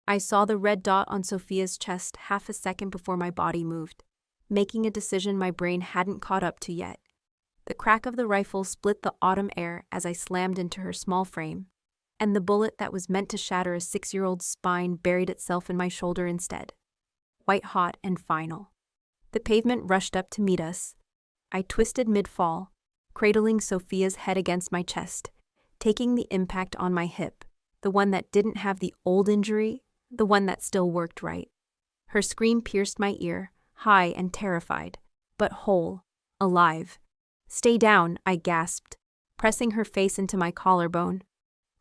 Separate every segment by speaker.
Speaker 1: I saw the red dot on Sophia's chest half a second before my body moved, making a decision my brain hadn't caught up to yet. The crack of the rifle split the autumn air as I slammed into her small frame, and the bullet that was meant to shatter a 6-year-old's spine buried itself in my shoulder instead. White hot and final. The pavement rushed up to meet us. I twisted mid-fall, cradling Sophia's head against my chest, taking the impact on my hip, the one that didn't have the old injury, the one that still worked right. Her scream pierced my ear, high and terrified, but whole, alive. "Stay down," I gasped, pressing her face into my collarbone.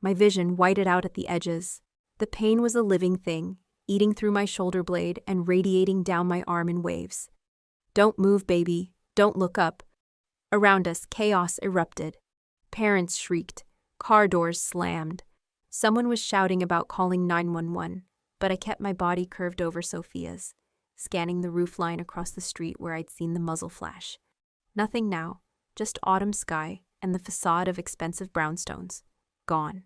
Speaker 1: My vision whited out at the edges. The pain was a living thing, eating through my shoulder blade and radiating down my arm in waves. "Don't move, baby. Don't look up." Around us, chaos erupted. Parents shrieked. Car doors slammed. Someone was shouting about calling 911, but I kept my body curved over Sophia's, scanning the roofline across the street where I'd seen the muzzle flash. Nothing now, just autumn sky and the facade of expensive brownstones. Gone.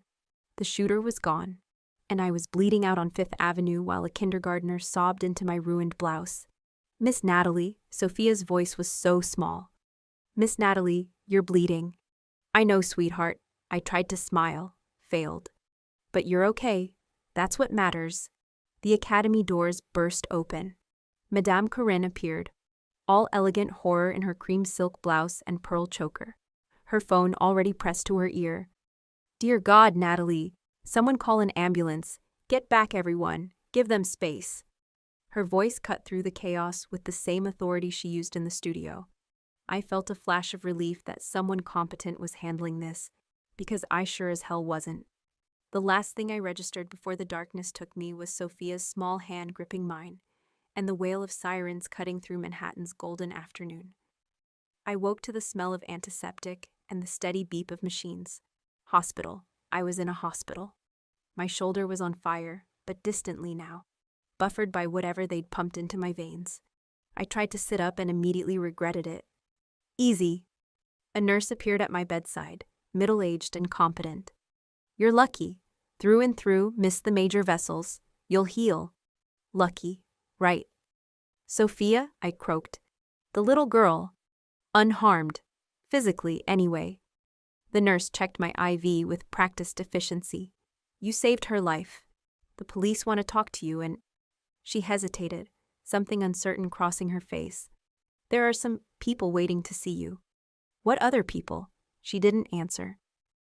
Speaker 1: The shooter was gone, and I was bleeding out on Fifth Avenue while a kindergartner sobbed into my ruined blouse. "Miss Natalie," Sophia's voice was so small. "Miss Natalie, you're bleeding." "I know, sweetheart." I tried to smile, failed. "But you're okay. That's what matters." The academy doors burst open. Madame Corinne appeared, all elegant horror in her cream silk blouse and pearl choker, her phone already pressed to her ear. "Dear God, Natalie, someone call an ambulance. Get back, everyone. Give them space." Her voice cut through the chaos with the same authority she used in the studio. I felt a flash of relief that someone competent was handling this, because I sure as hell wasn't. The last thing I registered before the darkness took me was Sophia's small hand gripping mine, and the wail of sirens cutting through Manhattan's golden afternoon. I woke to the smell of antiseptic and the steady beep of machines. Hospital. I was in a hospital. My shoulder was on fire, but distantly now, buffered by whatever they'd pumped into my veins. I tried to sit up and immediately regretted it. "Easy." A nurse appeared at my bedside, middle-aged and competent. "You're lucky. Through and through, missed the major vessels. You'll heal." "Lucky. Right." "Sophia," I croaked. "The little girl. Unharmed. Physically, anyway." The nurse checked my IV with practiced efficiency. "You saved her life. The police want to talk to you and—" She hesitated, something uncertain crossing her face. "There are some people waiting to see you." "What other people?" She didn't answer,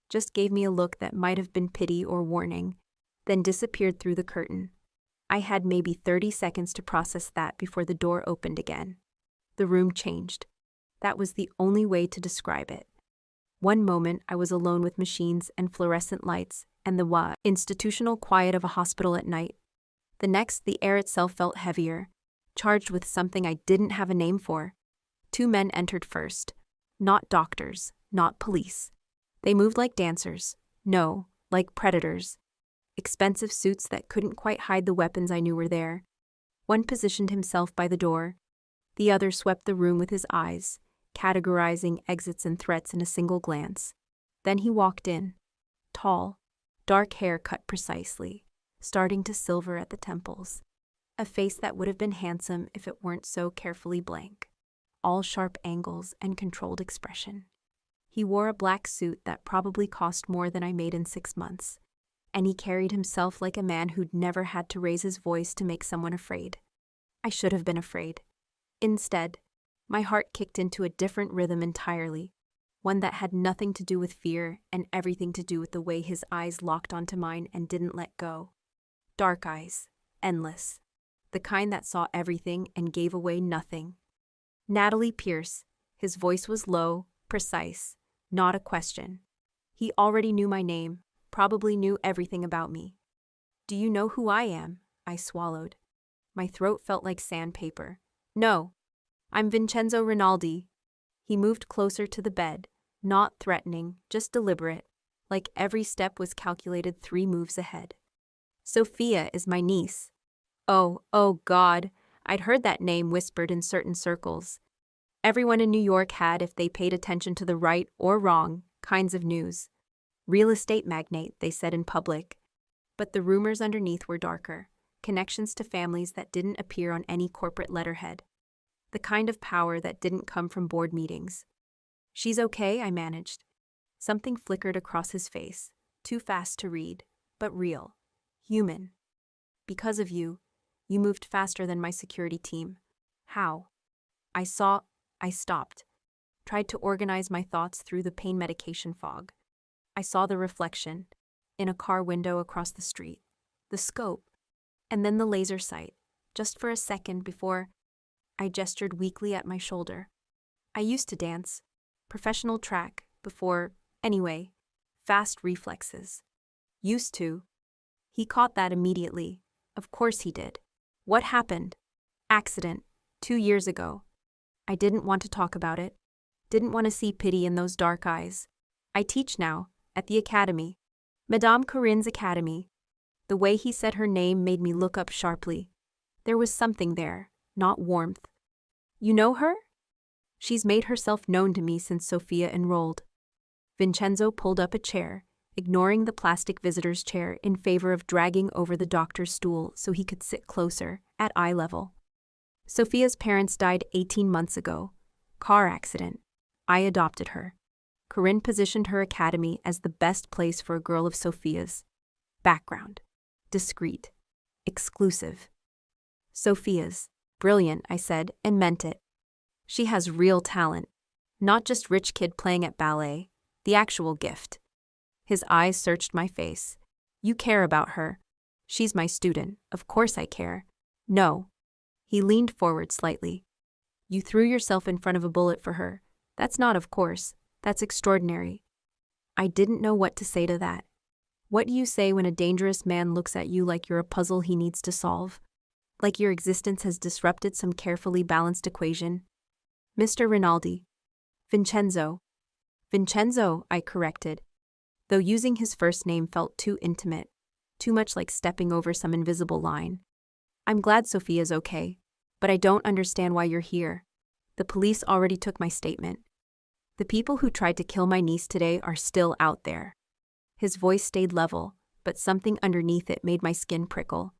Speaker 1: just gave me a look that might have been pity or warning, then disappeared through the curtain. I had maybe 30 seconds to process that before the door opened again. The room changed. That was the only way to describe it. One moment I was alone with machines and fluorescent lights and the institutional quiet of a hospital at night. The next, the air itself felt heavier, charged with something I didn't have a name for. 2 men entered first. Not doctors, not police. They moved like dancers. No, like predators. Expensive suits that couldn't quite hide the weapons I knew were there. One positioned himself by the door. The other swept the room with his eyes, categorizing exits and threats in a single glance. Then he walked in. Tall, dark hair cut precisely, starting to silver at the temples. A face that would have been handsome if it weren't so carefully blank. All sharp angles and controlled expression. He wore a black suit that probably cost more than I made in 6 months, and he carried himself like a man who'd never had to raise his voice to make someone afraid. I should have been afraid. Instead, my heart kicked into a different rhythm entirely, one that had nothing to do with fear and everything to do with the way his eyes locked onto mine and didn't let go. Dark eyes, endless, the kind that saw everything and gave away nothing. Natalie Pierce. His voice was low, precise, not a question. He already knew my name, probably knew everything about me. "Do you know who I am?" I swallowed. My throat felt like sandpaper. "No. I'm Vincenzo Rinaldi." He moved closer to the bed, not threatening, just deliberate, like every step was calculated 3 moves ahead. "Sophia is my niece." Oh God, I'd heard that name whispered in certain circles. Everyone in New York had, if they paid attention to the right or wrong kinds of news. Real estate magnate, they said in public. But the rumors underneath were darker. connections to families that didn't appear on any corporate letterhead, the kind of power that didn't come from board meetings. "She's okay," I managed. Something flickered across his face, too fast to read, but real, human. "Because of you, you moved faster than my security team." "How?" I stopped, tried to organize my thoughts through the pain medication fog. I saw the reflection, in a car window across the street, the scope, and then the laser sight, just for a second before I gestured weakly at my shoulder. I used to dance, professional track, before, anyway, fast reflexes. Used to. He caught that immediately. Of course he did. "What happened?" "Accident, 2 years ago." I didn't want to talk about it. Didn't want to see pity in those dark eyes. "I teach now, at the academy. Madame Corinne's academy." The way he said her name made me look up sharply. There was something there, not warmth. "You know her?" "She's made herself known to me since Sophia enrolled." Vincenzo pulled up a chair, ignoring the plastic visitor's chair in favor of dragging over the doctor's stool so he could sit closer, at eye level. "Sophia's parents died 18 months ago. Car accident. I adopted her. Corinne positioned her academy as the best place for a girl of Sophia's background. Discreet. Exclusive. Sophia's. Brilliant," I said, and meant it. "She has real talent. Not just rich kid playing at ballet. The actual gift." His eyes searched my face. "You care about her." "She's my student. Of course I care." "No." He leaned forward slightly. "You threw yourself in front of a bullet for her. That's not of course. That's extraordinary." I didn't know what to say to that. What do you say when a dangerous man looks at you like you're a puzzle he needs to solve? Like your existence has disrupted some carefully balanced equation? "Mr. Rinaldi." "Vincenzo." "Vincenzo," I corrected, though using his first name felt too intimate, too much like stepping over some invisible line. "I'm glad Sophia's okay, but I don't understand why you're here. The police already took my statement. The people who tried to kill my niece today are still out there." His voice stayed level, but something underneath it made my skin prickle.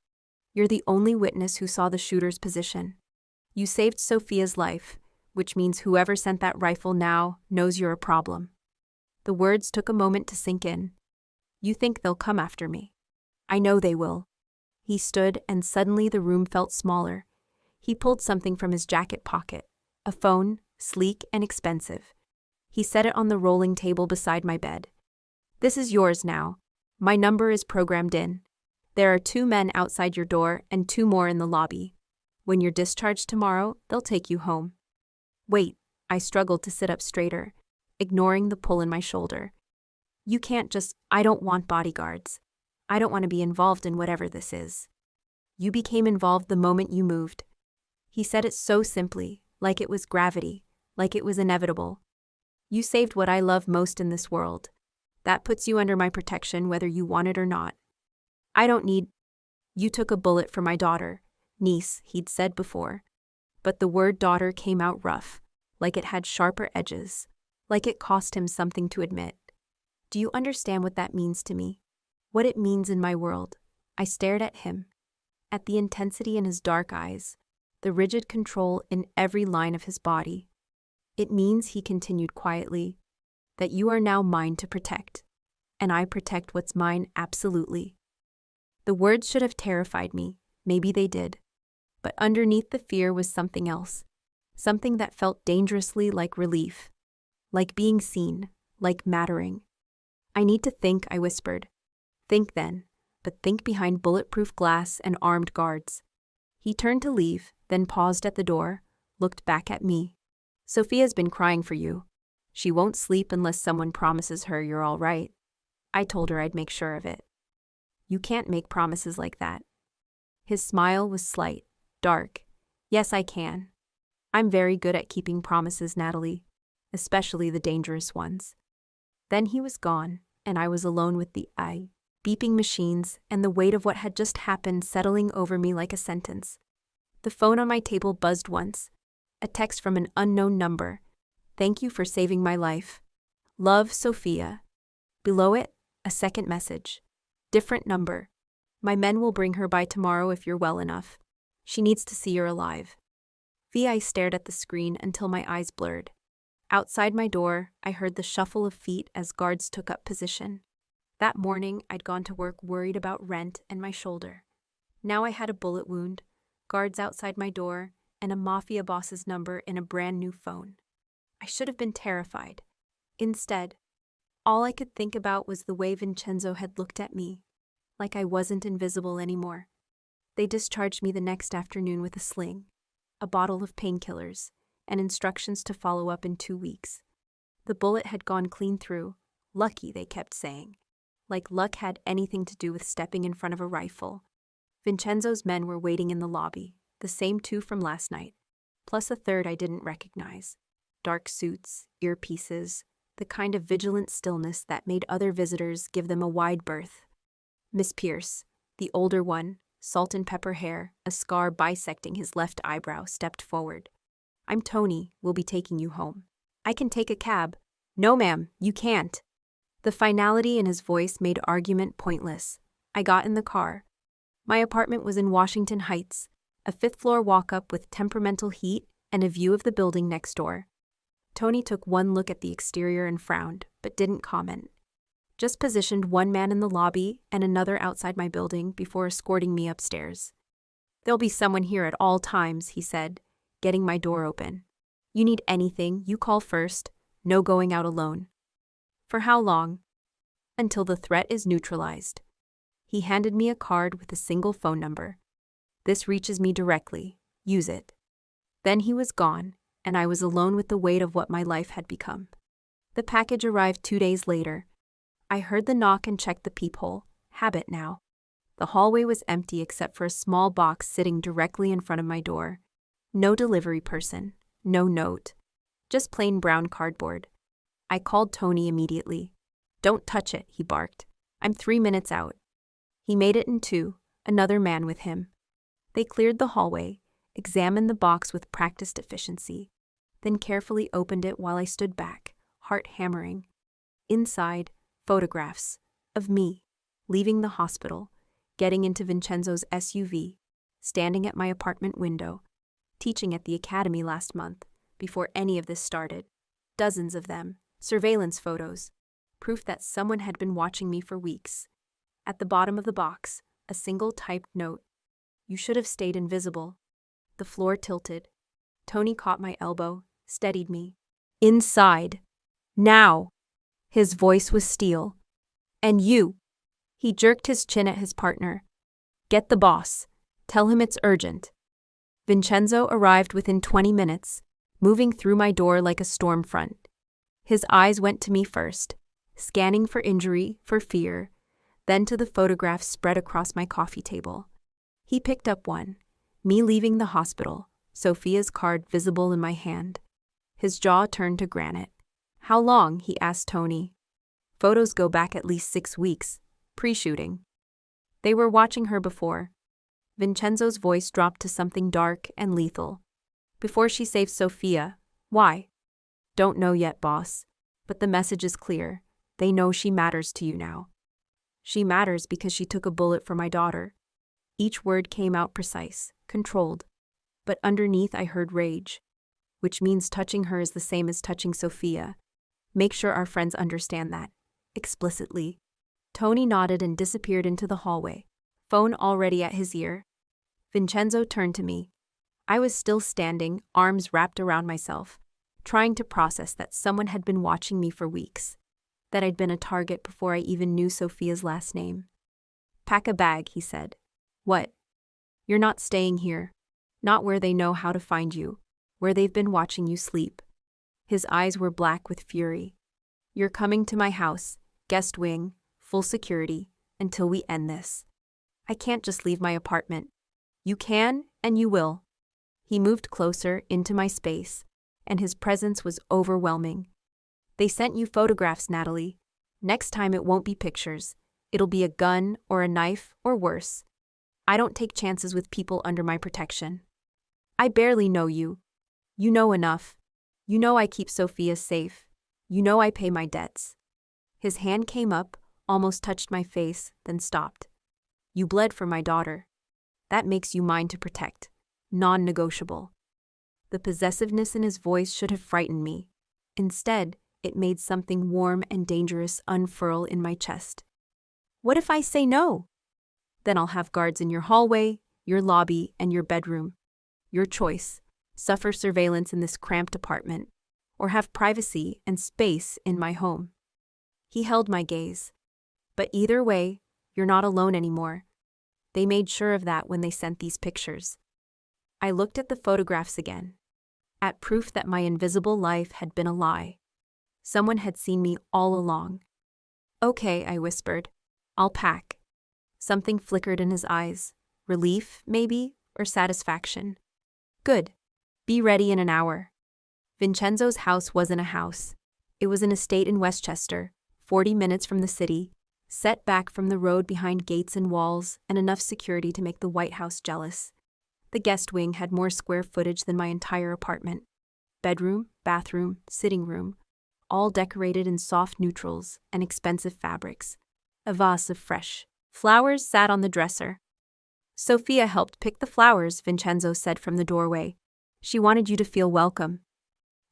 Speaker 1: "You're the only witness who saw the shooter's position. You saved Sophia's life, which means whoever sent that rifle now knows you're a problem." The words took a moment to sink in. "You think they'll come after me?" "I know they will." He stood, and suddenly the room felt smaller. He pulled something from his jacket pocket, a phone, sleek and expensive. He set it on the rolling table beside my bed. "This is yours now. My number is programmed in. There are 2 men outside your door and 2 more in the lobby. When you're discharged tomorrow, they'll take you home." "Wait," I struggled to sit up straighter, ignoring the pull in my shoulder. "You can't just— I don't want bodyguards. I don't want to be involved in whatever this is." "You became involved the moment you moved." He said it so simply, like it was gravity, like it was inevitable. "You saved what I love most in this world. That puts you under my protection whether you want it or not. I don't need— You took a bullet for my daughter, niece," he'd said before. But the word daughter came out rough, like it had sharper edges, like it cost him something to admit. "Do you understand what that means to me? What it means in my world?" I stared at him, at the intensity in his dark eyes, the rigid control in every line of his body. "It means," he continued quietly, "that you are now mine to protect. And I protect what's mine absolutely." The words should have terrified me, maybe they did. But underneath the fear was something else, something that felt dangerously like relief, like being seen, like mattering. "I need to think," I whispered. "Think then, but think behind bulletproof glass and armed guards." He turned to leave, then paused at the door, looked back at me. "Sophia's been crying for you. She won't sleep unless someone promises her you're all right." I told her I'd make sure of it. "You can't make promises like that." His smile was slight, dark. "Yes, I can. I'm very good at keeping promises, Natalie, especially the dangerous ones." Then he was gone, and I was alone with the beeping machines and the weight of what had just happened settling over me like a sentence. The phone on my table buzzed once. A text from an unknown number. "Thank you for saving my life. Love, Sophia." Below it, a second message. Different number. My men will bring her by tomorrow if you're well enough. She needs to see you're alive. I stared at the screen until my eyes blurred. Outside my door, I heard the shuffle of feet as guards took up position. That morning, I'd gone to work worried about rent and my shoulder. Now I had a bullet wound, guards outside my door, and a mafia boss's number in a brand new phone. I should have been terrified. Instead, all I could think about was the way Vincenzo had looked at me, like I wasn't invisible anymore. They discharged me the next afternoon with a sling, a bottle of painkillers, and instructions to follow up in 2 weeks. The bullet had gone clean through. Lucky, they kept saying. Like luck had anything to do with stepping in front of a rifle. Vincenzo's men were waiting in the lobby, the same 2 from last night, plus a third I didn't recognize. Dark suits, earpieces, the kind of vigilant stillness that made other visitors give them a wide berth. Miss Pierce, the older one, salt and pepper hair, a scar bisecting his left eyebrow, stepped forward. "I'm Tony. We'll be taking you home." "I can take a cab." "No, ma'am, you can't." The finality in his voice made argument pointless. I got in the car. My apartment was in Washington Heights, a 5th-floor walk-up with temperamental heat and a view of the building next door. Tony took one look at the exterior and frowned, but didn't comment. Just positioned one man in the lobby and another outside my building before escorting me upstairs. "There'll be someone here at all times," he said, getting my door open. "You need anything, you call first. No going out alone." "For how long?" "Until the threat is neutralized." He handed me a card with a single phone number. "This reaches me directly. Use it." Then he was gone, and I was alone with the weight of what my life had become. The package arrived 2 days later. I heard the knock and checked the peephole. Habit now. The hallway was empty except for a small box sitting directly in front of my door. No delivery person. No note. Just plain brown cardboard. I called Tony immediately. "Don't touch it," he barked. "I'm 3 minutes out." He made it in 2, another man with him. They cleared the hallway, examined the box with practiced efficiency, then carefully opened it while I stood back, heart hammering. Inside, photographs of me, leaving the hospital, getting into Vincenzo's SUV, standing at my apartment window, teaching at the academy last month, before any of this started. Dozens of them, surveillance photos, proof that someone had been watching me for weeks. At the bottom of the box, a single typed note. "You should have stayed invisible." The floor tilted. Tony caught my elbow, steadied me. "Inside. Now." His voice was steel. "And you." He jerked his chin at his partner. "Get the boss. Tell him it's urgent." Vincenzo arrived within 20 minutes, moving through my door like a storm front. His eyes went to me first, scanning for injury, for fear, then to the photographs spread across my coffee table. He picked up one, me leaving the hospital, Sophia's card visible in my hand. His jaw turned to granite. "How long?" he asked Tony. "Photos go back at least 6 weeks, pre-shooting." They were watching her before. Vincenzo's voice dropped to something dark and lethal. "Before she saved Sophia. Why?" "Don't know yet, boss. But the message is clear. They know she matters to you now." "She matters because she took a bullet for my daughter." Each word came out precise, controlled. But underneath I heard rage. "Which means touching her is the same as touching Sophia. Make sure our friends understand that." Explicitly. Tony nodded and disappeared into the hallway, phone already at his ear. Vincenzo turned to me. I was still standing, arms wrapped around myself, trying to process that someone had been watching me for weeks, that I'd been a target before I even knew Sophia's last name. "Pack a bag," he said. "What?" "You're not staying here. Not where they know how to find you, where they've been watching you sleep." His eyes were black with fury. "You're coming to my house, guest wing, full security, until we end this. I can't just leave my apartment. You can, and you will." He moved closer into my space, and his presence was overwhelming. "They sent you photographs, Natalie. Next time it won't be pictures. It'll be a gun or a knife or worse. I don't take chances with people under my protection. I barely know you. You know enough. You know I keep Sophia safe. You know I pay my debts." His hand came up, almost touched my face, then stopped. You bled for my daughter. That makes you mine to protect. Non-negotiable. The possessiveness in his voice should have frightened me. Instead, it made something warm and dangerous unfurl in my chest. What if I say no? Then I'll have guards in your hallway, your lobby, and your bedroom. Your choice. Suffer surveillance in this cramped apartment, or have privacy and space in my home. He held my gaze. But either way, you're not alone anymore. They made sure of that when they sent these pictures. I looked at the photographs again, at proof that my invisible life had been a lie. Someone had seen me all along. Okay, I whispered. I'll pack. Something flickered in his eyes. Relief, maybe, or satisfaction. Good. Be ready in an hour. Vincenzo's house wasn't a house. It was an estate in Westchester, 40 minutes from the city, set back from the road behind gates and walls and enough security to make the White House jealous. The guest wing had more square footage than my entire apartment. Bedroom, bathroom, sitting room, all decorated in soft neutrals and expensive fabrics. A vase of fresh flowers sat on the dresser. Sophia helped pick the flowers, Vincenzo said from the doorway. She wanted you to feel welcome.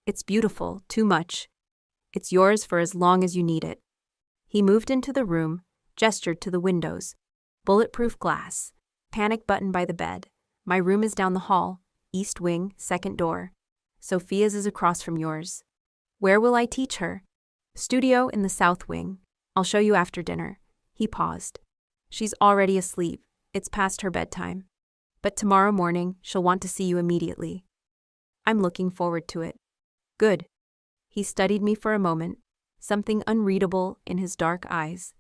Speaker 1: It's beautiful, too much. It's yours for as long as you need it. He moved into the room, gestured to the windows. Bulletproof glass. Panic button by the bed. My room is down the hall, east wing, second door. Sophia's is across from yours. Where will I teach her? Studio in the south wing. I'll show you after dinner. He paused. She's already asleep. It's past her bedtime. But tomorrow morning, she'll want to see you immediately. I'm looking forward to it. Good. He studied me for a moment, something unreadable in his dark eyes.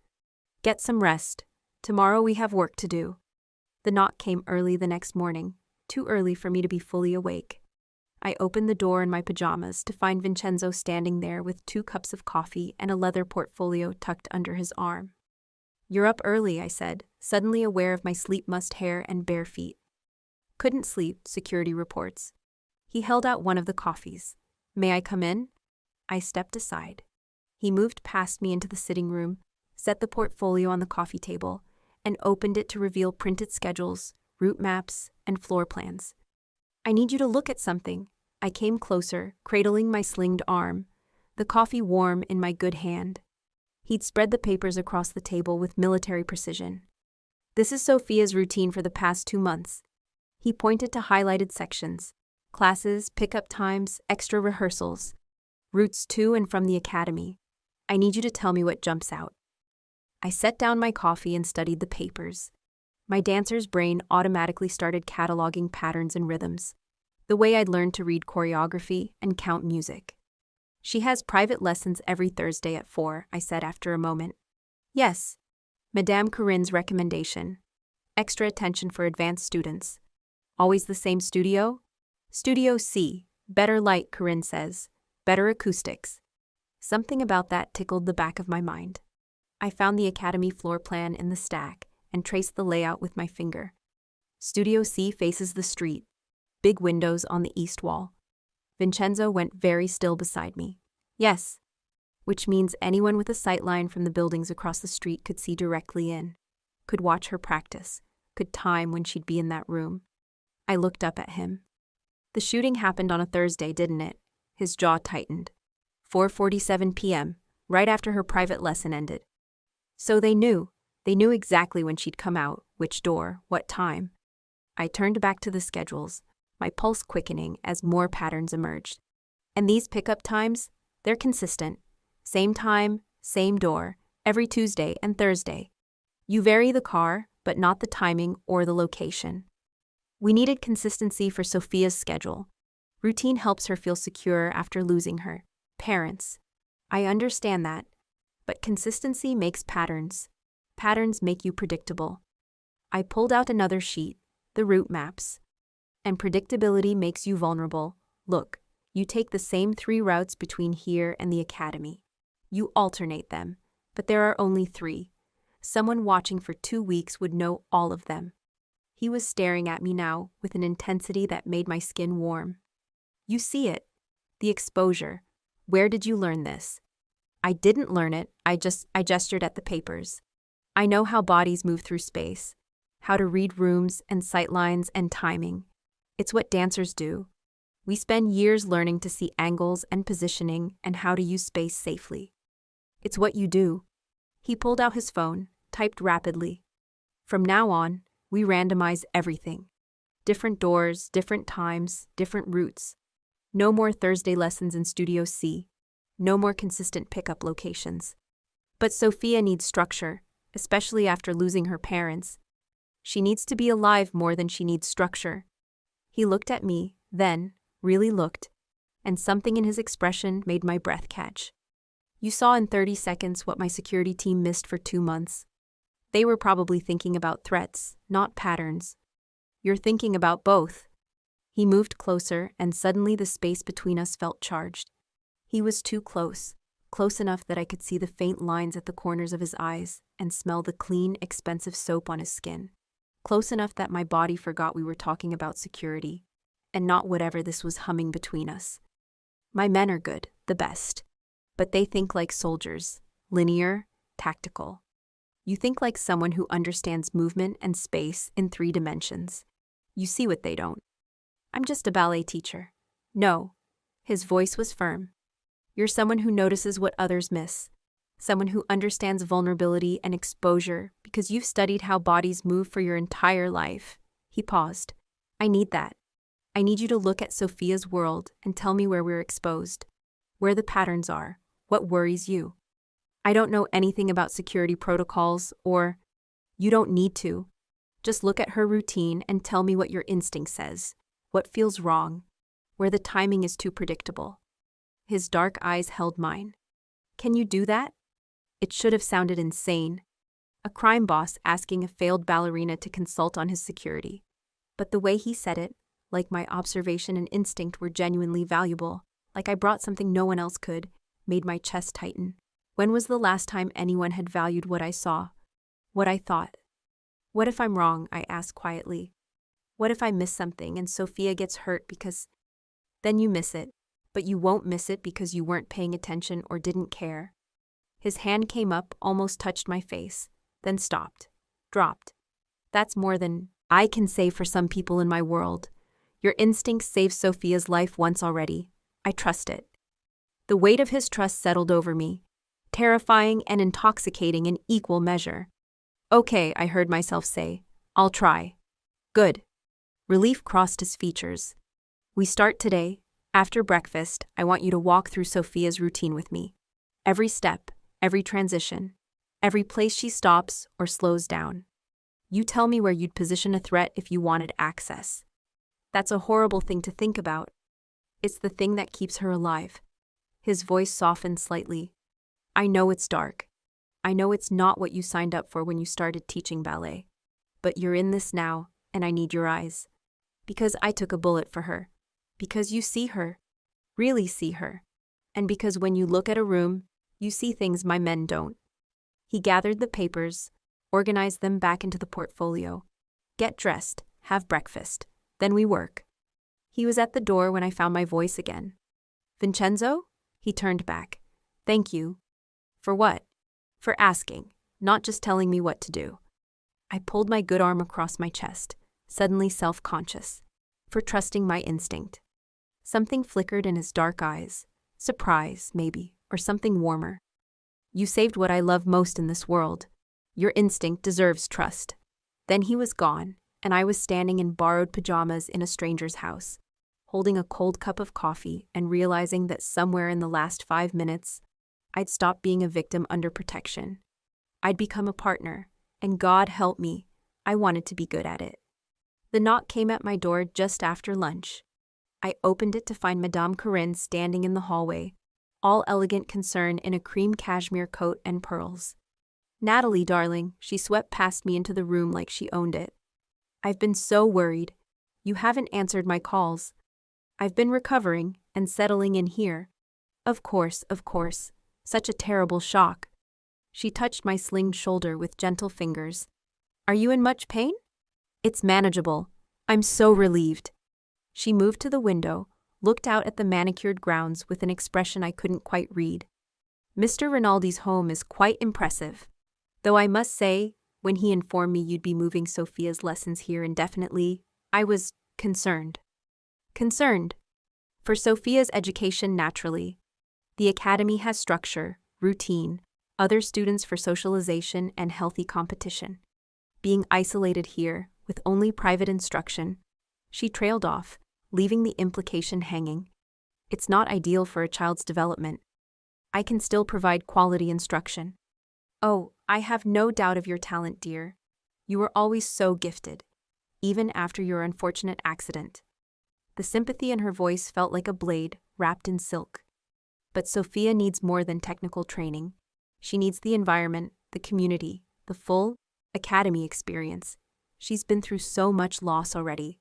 Speaker 1: Get some rest. Tomorrow we have work to do. The knock came early the next morning, too early for me to be fully awake. I opened the door in my pajamas to find Vincenzo standing there with 2 cups of coffee and a leather portfolio tucked under his arm. You're up early, I said, suddenly aware of my sleep-mussed hair and bare feet. Couldn't sleep, security reports. He held out one of the coffees. May I come in? I stepped aside. He moved past me into the sitting room, set the portfolio on the coffee table, and opened it to reveal printed schedules, route maps, and floor plans. I need you to look at something. I came closer, cradling my slinged arm, the coffee warm in my good hand. He'd spread the papers across the table with military precision. This is Sophia's routine for the past 2 months. He pointed to highlighted sections. Classes, pickup times, extra rehearsals. Routes to and from the academy. I need you to tell me what jumps out. I set down my coffee and studied the papers. My dancer's brain automatically started cataloging patterns and rhythms, the way I'd learned to read choreography and count music. She has private lessons every Thursday at 4, I said after a moment. Yes. Madame Corinne's recommendation. Extra attention for advanced students. Always the same studio? Studio C. Better light, Corinne says. Better acoustics. Something about that tickled the back of my mind. I found the academy floor plan in the stack and traced the layout with my finger. Studio C faces the street. Big windows on the east wall. Vincenzo went very still beside me. Yes. Which means anyone with a sightline from the buildings across the street could see directly in. Could watch her practice. Could time when she'd be in that room. I looked up at him. The shooting happened on a Thursday, didn't it? His jaw tightened. 4:47 p.m., right after her private lesson ended. So they knew. They knew exactly when she'd come out, which door, what time. I turned back to the schedules, my pulse quickening as more patterns emerged. And these pickup times, they're consistent. Same time, same door, every Tuesday and Thursday. You vary the car, but not the timing or the location. We needed consistency for Sophia's schedule. Routine helps her feel secure after losing her parents. I understand that. But consistency makes patterns. Patterns make you predictable. I pulled out another sheet, the route maps. And predictability makes you vulnerable. Look, you take the same 3 routes between here and the academy. You alternate them, but there are only 3. Someone watching for 2 weeks would know all of them. He was staring at me now with an intensity that made my skin warm. You see it. The exposure. Where did you learn this? I didn't learn it, I gestured at the papers. I know how bodies move through space. how to read rooms and sightlines and timing. It's what dancers do. We spend years learning to see angles and positioning and how to use space safely. It's what you do. He pulled out his phone, typed rapidly. From now on, we randomize everything. Different doors, different times, different routes. No more Thursday lessons in Studio C. No more consistent pickup locations. But Sophia needs structure, especially after losing her parents. She needs to be alive more than she needs structure. He looked at me, then, really looked, and something in his expression made my breath catch. You saw in 30 seconds what my security team missed for 2 months. They were probably thinking about threats, not patterns. You're thinking about both. He moved closer, and suddenly the space between us felt charged. He was too close, close enough that I could see the faint lines at the corners of his eyes and smell the clean, expensive soap on his skin. Close enough that my body forgot we were talking about security, and not whatever this was humming between us. My men are good, the best. But they think like soldiers, linear, tactical. You think like someone who understands movement and space in 3 dimensions. You see what they don't. I'm just a ballet teacher. No. His voice was firm. You're someone who notices what others miss. Someone who understands vulnerability and exposure because you've studied how bodies move for your entire life. He paused. I need that. I need you to look at Sophia's world and tell me where we're exposed, where the patterns are, what worries you. I don't know anything about security protocols or, you don't need to. Just look at her routine and tell me what your instinct says, what feels wrong, where the timing is too predictable. His dark eyes held mine. Can you do that? It should have sounded insane. A crime boss asking a failed ballerina to consult on his security. But the way he said it, like my observation and instinct were genuinely valuable, like I brought something no one else could, made my chest tighten. When was the last time anyone had valued what I saw, what I thought? What if I'm wrong, I asked quietly. What if I miss something and Sophia gets hurt because... Then you miss it, but you won't miss it because you weren't paying attention or didn't care. His hand came up, almost touched my face, then stopped, dropped. That's more than I can say for some people in my world. Your instinct saved Sophia's life once already. I trust it. The weight of his trust settled over me, terrifying and intoxicating in equal measure. Okay, I heard myself say. I'll try. Good. Relief crossed his features. We start today. After breakfast, I want you to walk through Sophia's routine with me. Every step, every transition, every place she stops or slows down. You tell me where you'd position a threat if you wanted access. That's a horrible thing to think about. It's the thing that keeps her alive. His voice softened slightly. I know it's dark. I know it's not what you signed up for when you started teaching ballet. But you're in this now, and I need your eyes. Because I took a bullet for her. Because you see her. Really see her. And because when you look at a room, you see things my men don't. He gathered the papers, organized them back into the portfolio. Get dressed, have breakfast, then we work. He was at the door when I found my voice again. Vincenzo? He turned back. Thank you. For what? For asking, not just telling me what to do. I pulled my good arm across my chest, suddenly self-conscious. For trusting my instinct. Something flickered in his dark eyes. Surprise, maybe, or something warmer. You saved what I love most in this world. Your instinct deserves trust. Then he was gone, and I was standing in borrowed pajamas in a stranger's house, holding a cold cup of coffee and realizing that somewhere in the last 5 minutes, I'd stopped being a victim under protection. I'd become a partner, and God help me, I wanted to be good at it. The knock came at my door just after lunch. I opened it to find Madame Corinne standing in the hallway, all elegant concern in a cream cashmere coat and pearls. Natalie, darling, she swept past me into the room like she owned it. I've been so worried. You haven't answered my calls. I've been recovering and settling in here. Of course. Such a terrible shock. She touched my slinged shoulder with gentle fingers. Are you in much pain? It's manageable. I'm so relieved. She moved to the window, looked out at the manicured grounds with an expression I couldn't quite read. Mr. Rinaldi's home is quite impressive. Though I must say, When he informed me you'd be moving Sophia's lessons here indefinitely, I was concerned. Concerned. For Sophia's education naturally. The academy has structure, routine, other students for socialization and healthy competition. Being isolated here, with only private instruction, she trailed off, leaving the implication hanging. It's not ideal for a child's development. I can still provide quality instruction. Oh, I have no doubt of your talent, dear. You were always so gifted, even after your unfortunate accident. The sympathy in her voice felt like a blade wrapped in silk. But Sophia needs more than technical training. She needs the environment, the community, the full academy experience. She's been through so much loss already.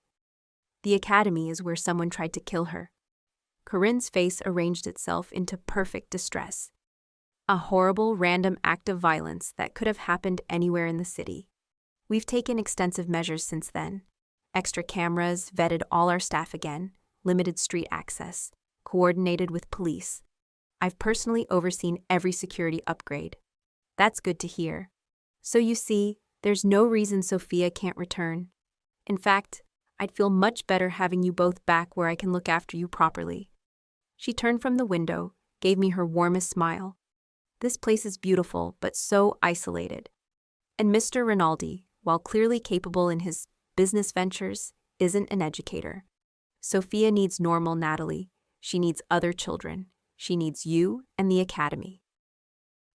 Speaker 1: The academy is where someone tried to kill her. Corinne's face arranged itself into perfect distress. A horrible, random act of violence that could have happened anywhere in the city. We've taken extensive measures since then. Extra cameras, vetted all our staff again, limited street access, coordinated with police. I've personally overseen every security upgrade. That's good to hear. So you see, there's no reason Sophia can't return. In fact, I'd feel much better having you both back where I can look after you properly. She turned from the window, gave me her warmest smile. This place is beautiful, but so isolated. And Mr. Rinaldi, while clearly capable in his business ventures, isn't an educator. Sophia needs normal Natalie. She needs other children. She needs you and the academy.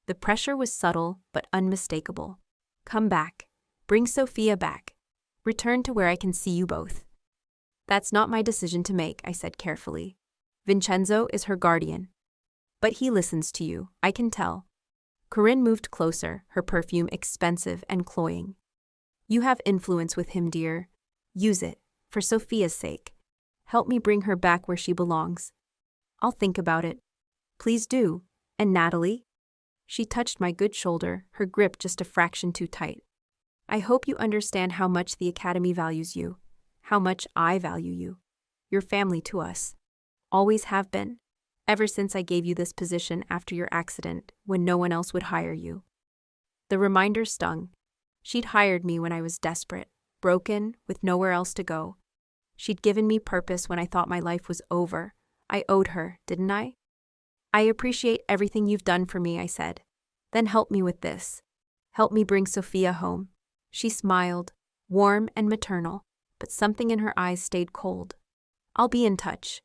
Speaker 1: The pressure was subtle but unmistakable. Come back. Bring Sophia back. Return to where I can see you both. That's not my decision to make, I said carefully. Vincenzo is her guardian. But he listens to you, I can tell. Corinne moved closer, her perfume expensive and cloying. You have influence with him, dear. Use it, for Sophia's sake. Help me bring her back where she belongs. I'll think about it. Please do. And Natalie? She touched my good shoulder, her grip just a fraction too tight. I hope you understand how much the academy values you, how much I value you. You're family to us. Always have been. Ever since I gave you this position after your accident, when no one else would hire you. The reminder stung. She'd hired me when I was desperate, broken, with nowhere else to go. She'd given me purpose when I thought my life was over. I owed her, didn't I? I appreciate everything you've done for me, I said. Then help me with this. Help me bring Sophia home. She smiled, warm and maternal, but something in her eyes stayed cold. I'll be in touch.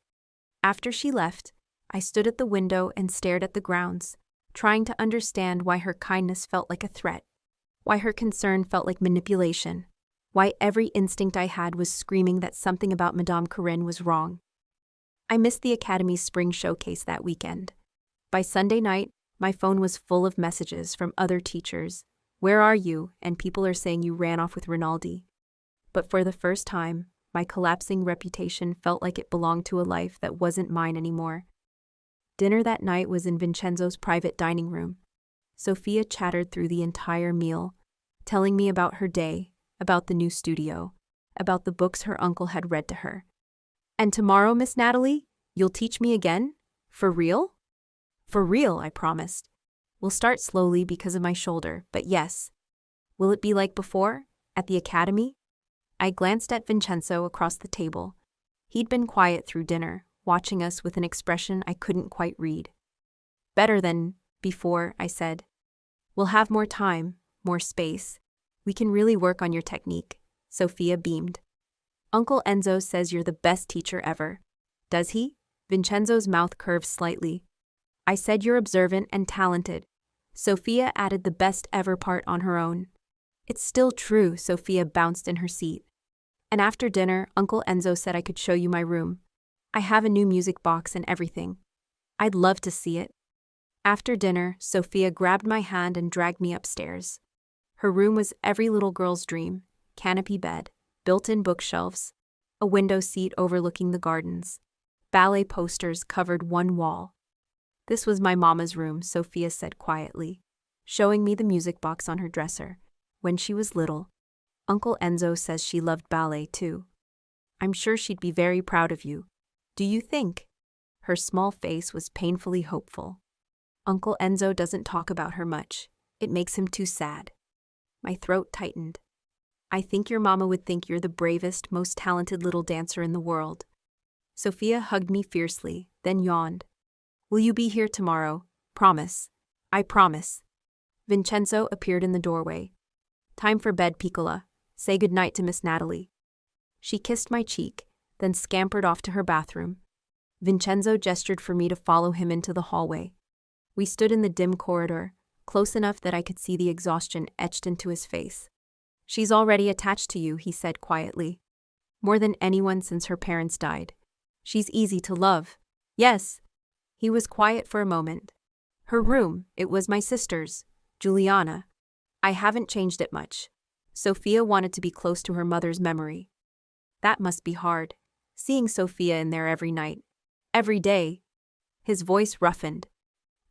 Speaker 1: After she left, I stood at the window and stared at the grounds, trying to understand why her kindness felt like a threat, why her concern felt like manipulation, why every instinct I had was screaming that something about Madame Corinne was wrong. I missed the Academy's spring showcase that weekend. By Sunday night, my phone was full of messages from other teachers. Where are you? And people are saying you ran off with Rinaldi. But for the first time, my collapsing reputation felt like it belonged to a life that wasn't mine anymore. Dinner that night was in Vincenzo's private dining room. Sophia chattered through the entire meal, telling me about her day, about the new studio, about the books her uncle had read to her. And tomorrow, Miss Natalie, you'll teach me again? For real? For real, I promised. We'll start slowly because of my shoulder, but yes. Will it be like before, at the academy? I glanced at Vincenzo across the table. He'd been quiet through dinner, watching us with an expression I couldn't quite read. Better than before, I said. We'll have more time, more space. We can really work on your technique. Sophia beamed. Uncle Enzo says you're the best teacher ever. Does he? Vincenzo's mouth curved slightly. I said you're observant and talented. Sophia added the best ever part on her own. It's still true, Sophia bounced in her seat. And after dinner, Uncle Enzo said I could show you my room. I have a new music box and everything. I'd love to see it. After dinner, Sophia grabbed my hand and dragged me upstairs. Her room was every little girl's dream: canopy bed, built-in bookshelves, a window seat overlooking the gardens. Ballet posters covered one wall. This was my mama's room, Sophia said quietly, showing me the music box on her dresser. When she was little, Uncle Enzo says she loved ballet too. I'm sure she'd be very proud of you. Do you think? Her small face was painfully hopeful. Uncle Enzo doesn't talk about her much. It makes him too sad. My throat tightened. I think your mama would think you're the bravest, most talented little dancer in the world. Sophia hugged me fiercely, then yawned. Will you be here tomorrow? Promise. I promise. Vincenzo appeared in the doorway. Time for bed, Piccola. Say goodnight to Miss Natalie. She kissed my cheek, then scampered off to her bathroom. Vincenzo gestured for me to follow him into the hallway. We stood in the dim corridor, close enough that I could see the exhaustion etched into his face. She's already attached to you, he said quietly. More than anyone since her parents died. She's easy to love. Yes. He was quiet for a moment. Her room, it was my sister's, Juliana. I haven't changed it much. Sophia wanted to be close to her mother's memory. That must be hard, seeing Sophia in there every night. Every day. His voice roughened.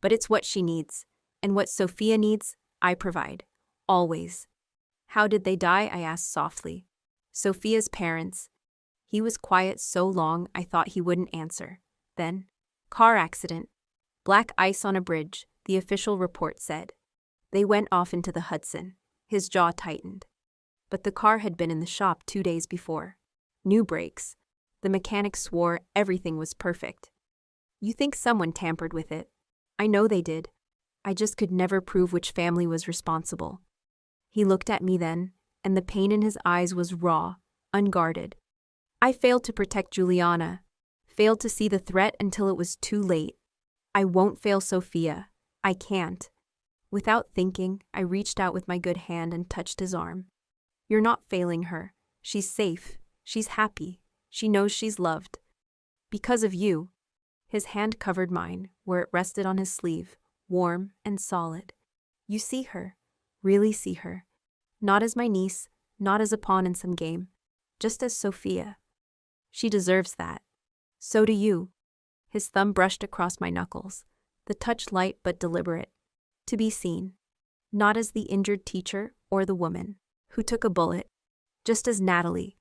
Speaker 1: But it's what she needs, and what Sophia needs, I provide. Always. How did they die? I asked softly. Sophia's parents. He was quiet so long I thought he wouldn't answer. Then, car accident. Black ice on a bridge, the official report said. They went off into the Hudson. His jaw tightened. But the car had been in the shop 2 days before. New brakes. The mechanic swore everything was perfect. You think someone tampered with it? I know they did. I just could never prove which family was responsible. He looked at me then, and the pain in his eyes was raw, unguarded. I failed to protect Juliana, failed to see the threat until it was too late. I won't fail Sophia. I can't. Without thinking, I reached out with my good hand and touched his arm. You're not failing her. She's safe. She's happy. She knows she's loved. Because of you. His hand covered mine, where it rested on his sleeve, warm and solid. You see her. Really see her. Not as my niece, not as a pawn in some game. Just as Sophia. She deserves that. So do you. His thumb brushed across my knuckles, the touch light but deliberate. To be seen. Not as the injured teacher or the woman who took a bullet. Just as Natalie.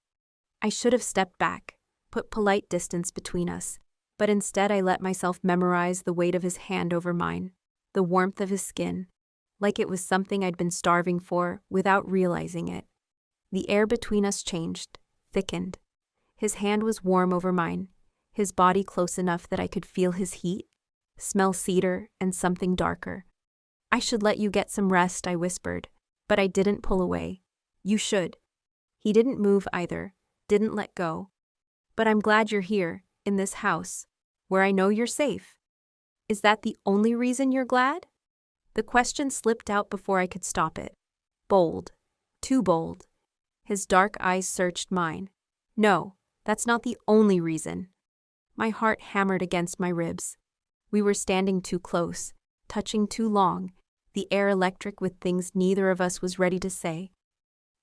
Speaker 1: I should have stepped back, put polite distance between us, but instead I let myself memorize the weight of his hand over mine, the warmth of his skin, like it was something I'd been starving for without realizing it. The air between us changed, thickened. His hand was warm over mine, his body close enough that I could feel his heat, smell cedar and something darker. I should let you get some rest, I whispered, but I didn't pull away. You should. He didn't move either, didn't let go. But I'm glad you're here, in this house, where I know you're safe. Is that the only reason you're glad? The question slipped out before I could stop it. Bold. Too bold. His dark eyes searched mine. No, that's not the only reason. My heart hammered against my ribs. We were standing too close, touching too long, the air electric with things neither of us was ready to say.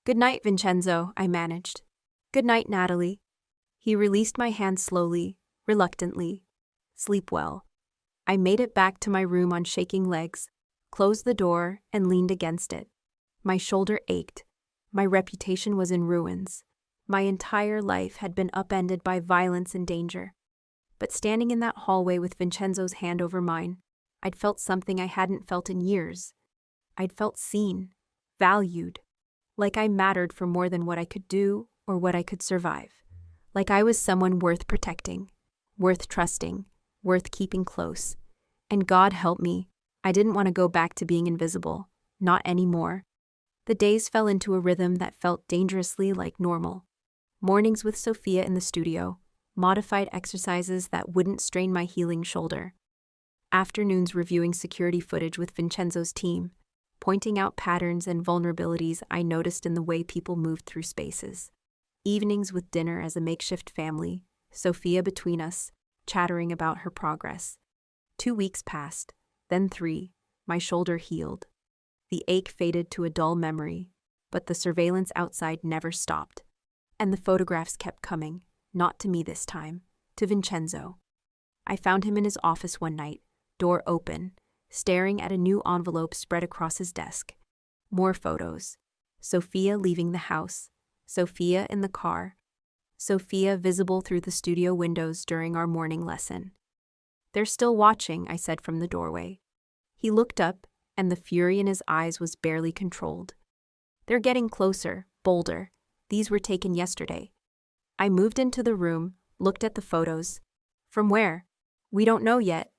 Speaker 1: Good night, Vincenzo, I managed. Good night, Natalie. He released my hand slowly, reluctantly. Sleep well. I made it back to my room on shaking legs, closed the door, and leaned against it. My shoulder ached. My reputation was in ruins. My entire life had been upended by violence and danger. But standing in that hallway with Vincenzo's hand over mine, I'd felt something I hadn't felt in years. I'd felt seen, valued, like I mattered for more than what I could do or what I could survive. Like I was someone worth protecting, worth trusting, worth keeping close. And God help me, I didn't want to go back to being invisible, not anymore. The days fell into a rhythm that felt dangerously like normal. Mornings with Sophia in the studio, modified exercises that wouldn't strain my healing shoulder. Afternoons reviewing security footage with Vincenzo's team, pointing out patterns and vulnerabilities I noticed in the way people moved through spaces. Evenings with dinner as a makeshift family, Sophia between us, chattering about her progress. 2 weeks passed, then 3, my shoulder healed. The ache faded to a dull memory, but the surveillance outside never stopped. And the photographs kept coming, not to me this time, to Vincenzo. I found him in his office one night, door open, staring at a new envelope spread across his desk. More photos. Sophia leaving the house. Sophia in the car. Sophia visible through the studio windows during our morning lesson. They're still watching, I said from the doorway. He looked up, and the fury in his eyes was barely controlled. They're getting closer, bolder. These were taken yesterday. I moved into the room, looked at the photos. From where? We don't know yet.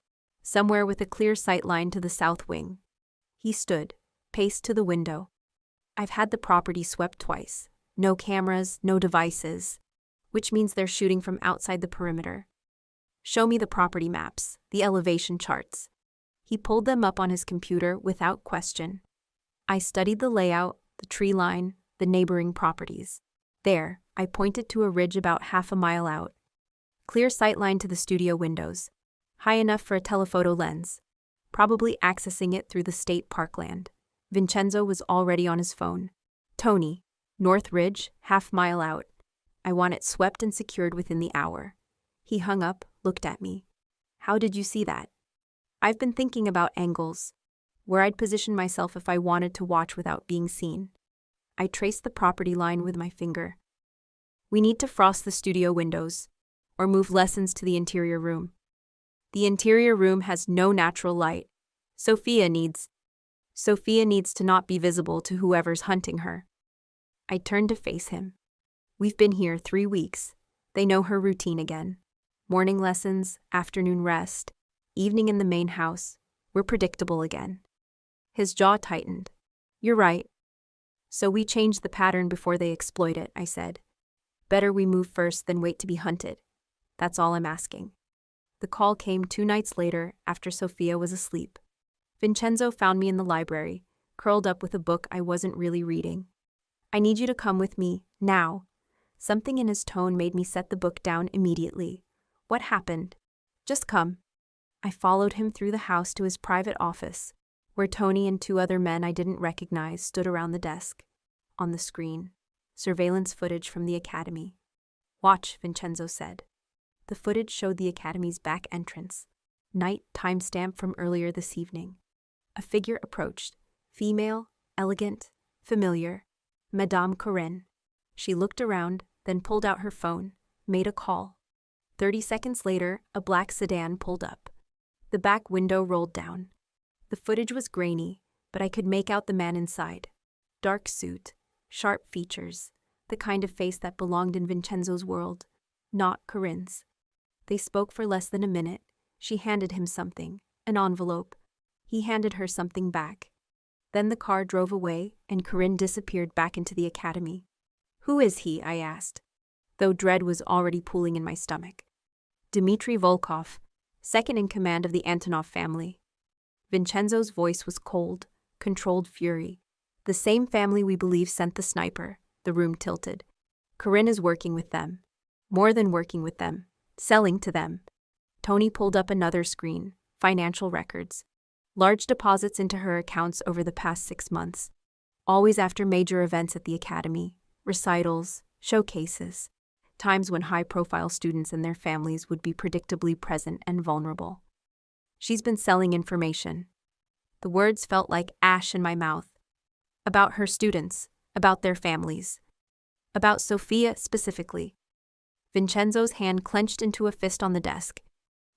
Speaker 1: Somewhere with a clear sight line to the south wing. He stood, paced to the window. I've had the property swept twice. No cameras, no devices. Which means they're shooting from outside the perimeter. Show me the property maps, the elevation charts. He pulled them up on his computer without question. I studied the layout, the tree line, the neighboring properties. There, I pointed to a ridge about half a mile out. Clear sightline to the studio windows. High enough for a telephoto lens. Probably accessing it through the state parkland. Vincenzo was already on his phone. Tony, North Ridge, half mile out. I want it swept and secured within the hour. He hung up, looked at me. How did you see that? I've been thinking about angles. Where I'd position myself if I wanted to watch without being seen. I traced the property line with my finger. We need to frost the studio windows, or move lessons to the interior room. The interior room has no natural light. Sophia needs to not be visible to whoever's hunting her. I turned to face him. We've been here 3 weeks. They know her routine again. Morning lessons, afternoon rest, evening in the main house. We're predictable again. His jaw tightened. You're right. So we change the pattern before they exploit it, I said. Better we move first than wait to be hunted. That's all I'm asking. The call came 2 nights later after Sophia was asleep. Vincenzo found me in the library, curled up with a book I wasn't really reading. I need you to come with me, now. Something in his tone made me set the book down immediately. What happened? Just come. I followed him through the house to his private office, where Tony and 2 other men I didn't recognize stood around the desk. On the screen, surveillance footage from the academy. Watch, Vincenzo said. The footage showed the academy's back entrance. Night timestamp from earlier this evening. A figure approached. Female, elegant, familiar. Madame Corinne. She looked around, then pulled out her phone, made a call. 30 seconds later, a black sedan pulled up. The back window rolled down. The footage was grainy, but I could make out the man inside. Dark suit, sharp features, the kind of face that belonged in Vincenzo's world, not Corinne's. They spoke for less than a minute. She handed him something, an envelope. He handed her something back. Then the car drove away, and Corinne disappeared back into the academy. Who is he? I asked, though dread was already pooling in my stomach. Dmitry Volkov, second in command of the Antonov family. Vincenzo's voice was cold, controlled fury. The same family we believe sent the sniper. The room tilted. Corinne is working with them. More than working with them. Selling to them. Tony pulled up another screen. Financial records. Large deposits into her accounts over the past 6 months. Always after major events at the academy. Recitals, showcases. Times when high-profile students and their families would be predictably present and vulnerable. She's been selling information. The words felt like ash in my mouth. About her students, about their families. About Sophia specifically. Vincenzo's hand clenched into a fist on the desk.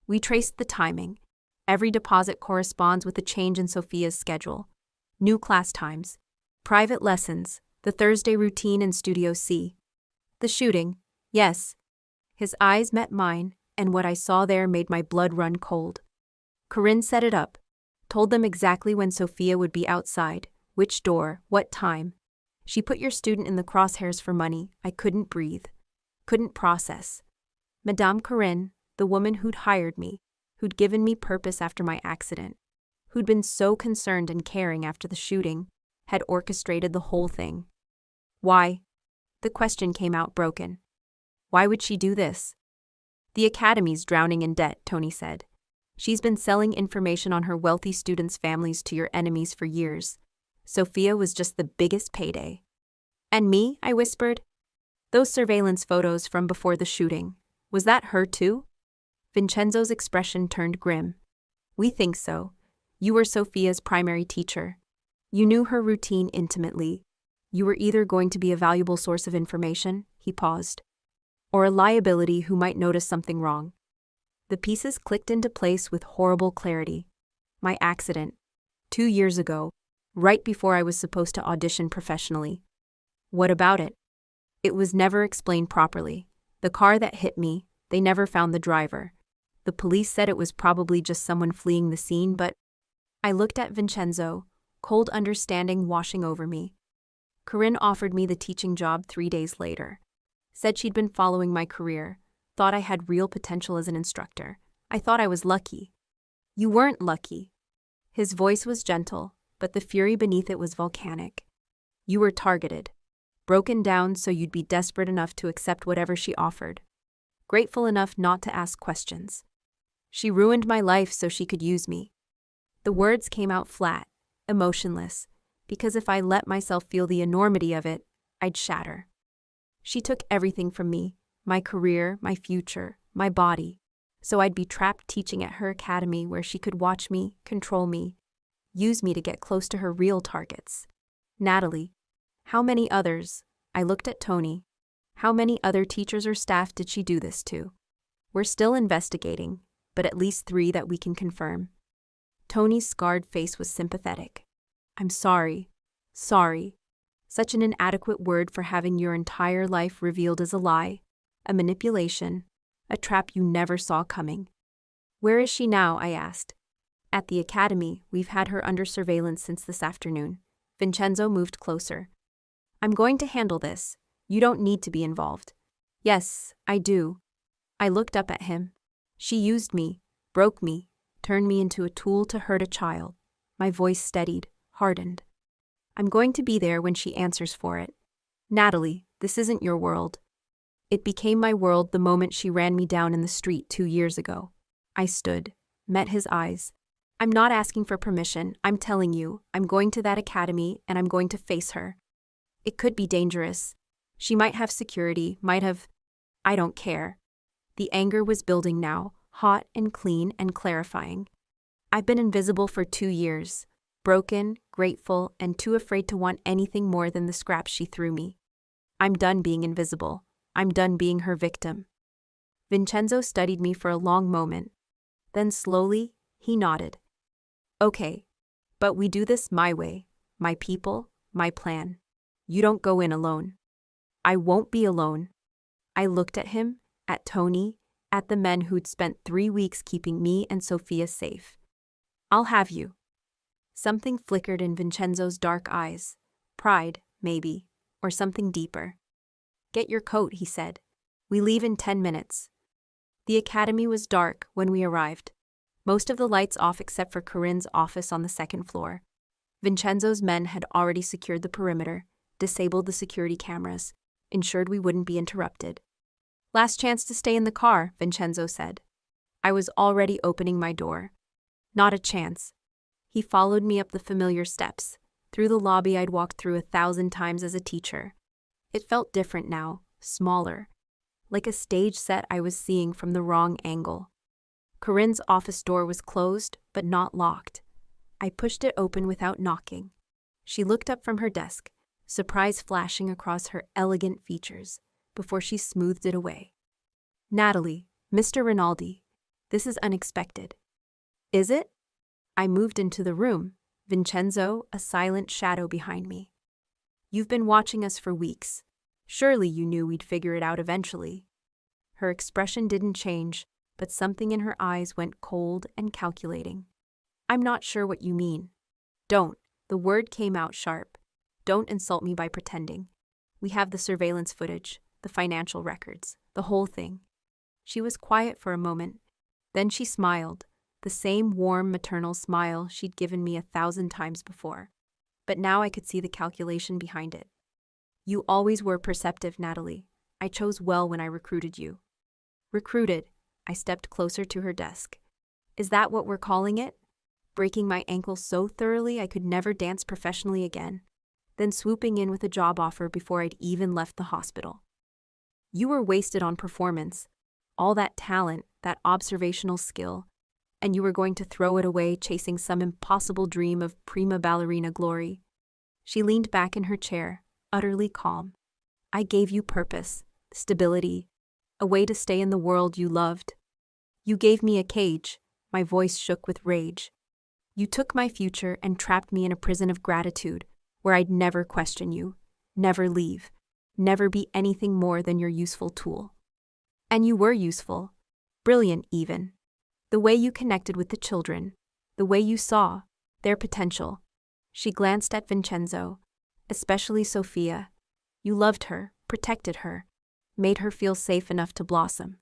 Speaker 1: We traced the timing. Every deposit corresponds with a change in Sophia's schedule. New class times. Private lessons. The Thursday routine in Studio C. The shooting. Yes. His eyes met mine, and what I saw there made my blood run cold. Corinne set it up. Told them exactly when Sophia would be outside, which door, what time. She put your student in the crosshairs for money. I couldn't breathe. Couldn't process. Madame Corinne, the woman who'd hired me, who'd given me purpose after my accident, who'd been so concerned and caring after the shooting, had orchestrated the whole thing. Why? The question came out broken. Why would she do this? The academy's drowning in debt, Tony said. She's been selling information on her wealthy students' families to your enemies for years. Sophia was just the biggest payday. And me? I whispered. Those surveillance photos from before the shooting. Was that her too? Vincenzo's expression turned grim. We think so. You were Sophia's primary teacher. You knew her routine intimately. You were either going to be a valuable source of information, he paused, or a liability who might notice something wrong. The pieces clicked into place with horrible clarity. My accident. 2 years ago. right before I was supposed to audition professionally. What about it? It was never explained properly. The car that hit me, they never found the driver. The police said it was probably just someone fleeing the scene, but I looked at Vincenzo, cold understanding washing over me. Corinne offered me the teaching job 3 days later. Said she'd been following my career, thought I had real potential as an instructor. I thought I was lucky. You weren't lucky. His voice was gentle, but the fury beneath it was volcanic. You were targeted, broken down so you'd be desperate enough to accept whatever she offered, grateful enough not to ask questions. She ruined my life so she could use me. The words came out flat, emotionless, because if I let myself feel the enormity of it, I'd shatter. She took everything from me, my career, my future, my body, so I'd be trapped teaching at her academy where she could watch me, control me, use me to get close to her real targets. Natalie, how many others? I looked at Tony. How many other teachers or staff did she do this to? We're still investigating, but at least 3 that we can confirm. Tony's scarred face was sympathetic. I'm sorry. Sorry. Such an inadequate word for having your entire life revealed as a lie, a manipulation, a trap you never saw coming. Where is she now? I asked. At the academy, we've had her under surveillance since this afternoon. Vincenzo moved closer. I'm going to handle this. You don't need to be involved. Yes, I do. I looked up at him. She used me, broke me, turned me into a tool to hurt a child. My voice steadied, hardened. I'm going to be there when she answers for it. Natalie, this isn't your world. It became my world the moment she ran me down in the street 2 years ago. I stood, met his eyes. I'm not asking for permission. I'm telling you, I'm going to that academy and I'm going to face her. It could be dangerous. She might have security, might have... I don't care. The anger was building now, hot and clean and clarifying. I've been invisible for 2 years, broken, grateful, and too afraid to want anything more than the scraps she threw me. I'm done being invisible. I'm done being her victim. Vincenzo studied me for a long moment. Then slowly, he nodded. Okay, but we do this my way, my people, my plan. You don't go in alone. I won't be alone. I looked at him, at Tony, at the men who'd spent 3 weeks keeping me and Sophia safe. I'll have you. Something flickered in Vincenzo's dark eyes. Pride, maybe, or something deeper. Get your coat, he said. We leave in 10 minutes. The academy was dark when we arrived. Most of the lights off except for Corinne's office on the 2nd floor. Vincenzo's men had already secured the perimeter, disabled the security cameras, ensured we wouldn't be interrupted. Last chance to stay in the car, Vincenzo said. I was already opening my door. Not a chance. He followed me up the familiar steps, through the lobby I'd walked through 1,000 times as a teacher. It felt different now, smaller, like a stage set I was seeing from the wrong angle. Corinne's office door was closed, but not locked. I pushed it open without knocking. She looked up from her desk, surprise flashing across her elegant features, before she smoothed it away. Natalie, Mr. Rinaldi, this is unexpected. Is it? I moved into the room, Vincenzo, a silent shadow behind me. You've been watching us for weeks. Surely you knew we'd figure it out eventually. Her expression didn't change, but something in her eyes went cold and calculating. I'm not sure what you mean. Don't. The word came out sharp. Don't insult me by pretending. We have the surveillance footage, the financial records, the whole thing. She was quiet for a moment. Then she smiled, the same warm maternal smile she'd given me 1,000 times before. But now I could see the calculation behind it. You always were perceptive, Natalie. I chose well when I recruited you. Recruited. I stepped closer to her desk. Is that what we're calling it? Breaking my ankle so thoroughly I could never dance professionally again, then swooping in with a job offer before I'd even left the hospital. You were wasted on performance, all that talent, that observational skill, and you were going to throw it away chasing some impossible dream of prima ballerina glory. She leaned back in her chair, utterly calm. I gave you purpose, stability, a way to stay in the world you loved. You gave me a cage. My voice shook with rage. You took my future and trapped me in a prison of gratitude where I'd never question you, never leave, never be anything more than your useful tool. And you were useful, brilliant even. The way you connected with the children, the way you saw their potential. She glanced at Vincenzo, especially Sophia. You loved her, protected her, made her feel safe enough to blossom.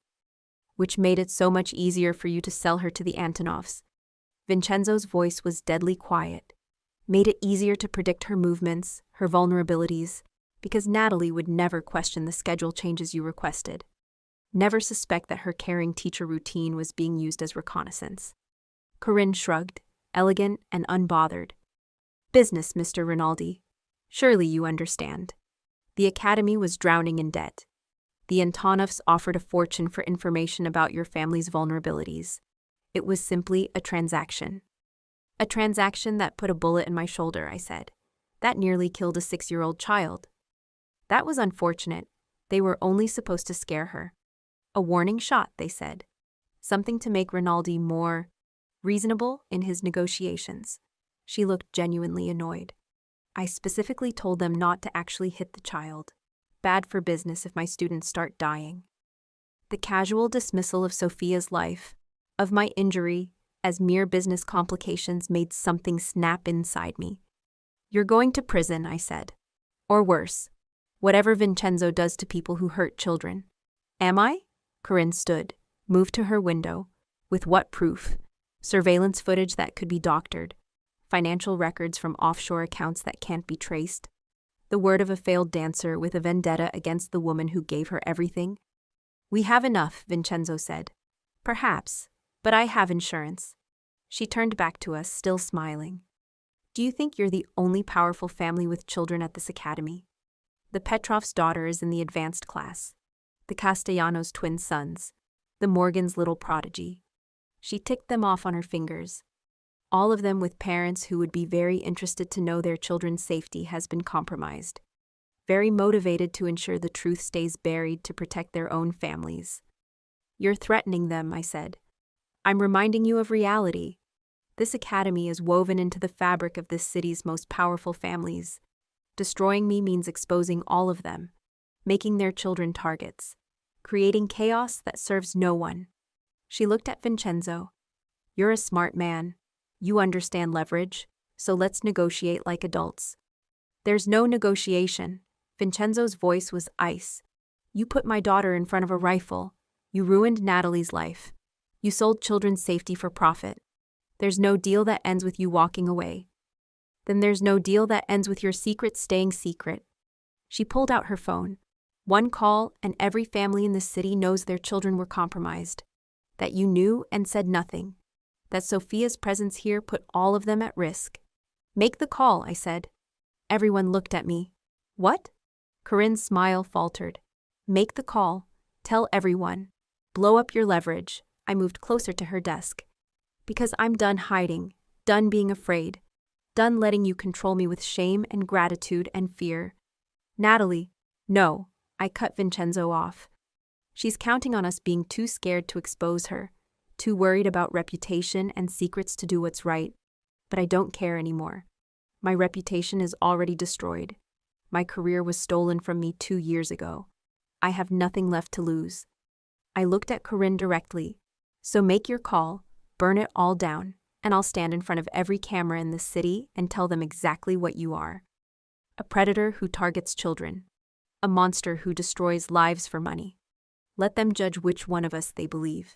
Speaker 1: Which made it so much easier for you to sell her to the Antonovs. Vincenzo's voice was deadly quiet. Made it easier to predict her movements, her vulnerabilities, because Natalie would never question the schedule changes you requested. Never suspect that her caring teacher routine was being used as reconnaissance. Corinne shrugged, elegant and unbothered. Business, Mr. Rinaldi. Surely you understand. The academy was drowning in debt. The Antonovs offered a fortune for information about your family's vulnerabilities. It was simply a transaction. A transaction that put a bullet in my shoulder, I said. That nearly killed a 6-year-old child. That was unfortunate. They were only supposed to scare her. A warning shot, they said. Something to make Rinaldi more reasonable in his negotiations. She looked genuinely annoyed. I specifically told them not to actually hit the child. Bad for business if my students start dying. The casual dismissal of Sophia's life, of my injury, as mere business complications made something snap inside me. You're going to prison, I said. Or worse, whatever Vincenzo does to people who hurt children. Am I? Corinne stood, moved to her window. With what proof? Surveillance footage that could be doctored. Financial records from offshore accounts that can't be traced. The word of a failed dancer with a vendetta against the woman who gave her everything. We have enough, Vincenzo said. Perhaps, but I have insurance. She turned back to us, still smiling. Do you think you're the only powerful family with children at this academy? The Petrov's daughter is in the advanced class. The Castellanos' twin sons. The Morgan's little prodigy. She ticked them off on her fingers. All of them with parents who would be very interested to know their children's safety has been compromised. Very motivated to ensure the truth stays buried to protect their own families. You're threatening them, I said. I'm reminding you of reality. This academy is woven into the fabric of this city's most powerful families. Destroying me means exposing all of them, making their children targets, creating chaos that serves no one. She looked at Vincenzo. You're a smart man. You understand leverage, so let's negotiate like adults. There's no negotiation. Vincenzo's voice was ice. You put my daughter in front of a rifle. You ruined Natalie's life. You sold children's safety for profit. There's no deal that ends with you walking away. Then there's no deal that ends with your secret staying secret. She pulled out her phone. One call and every family in this city knows their children were compromised. That you knew and said nothing. That Sophia's presence here put all of them at risk. Make the call, I said. Everyone looked at me. What? Corinne's smile faltered. Make the call. Tell everyone. Blow up your leverage. I moved closer to her desk. Because I'm done hiding, done being afraid, done letting you control me with shame and gratitude and fear. Natalie, no, I cut Vincenzo off. She's counting on us being too scared to expose her, too worried about reputation and secrets to do what's right. But I don't care anymore. My reputation is already destroyed. My career was stolen from me 2 years ago. I have nothing left to lose. I looked at Corinne directly. So make your call, burn it all down, and I'll stand in front of every camera in this city and tell them exactly what you are. A predator who targets children. A monster who destroys lives for money. Let them judge which one of us they believe.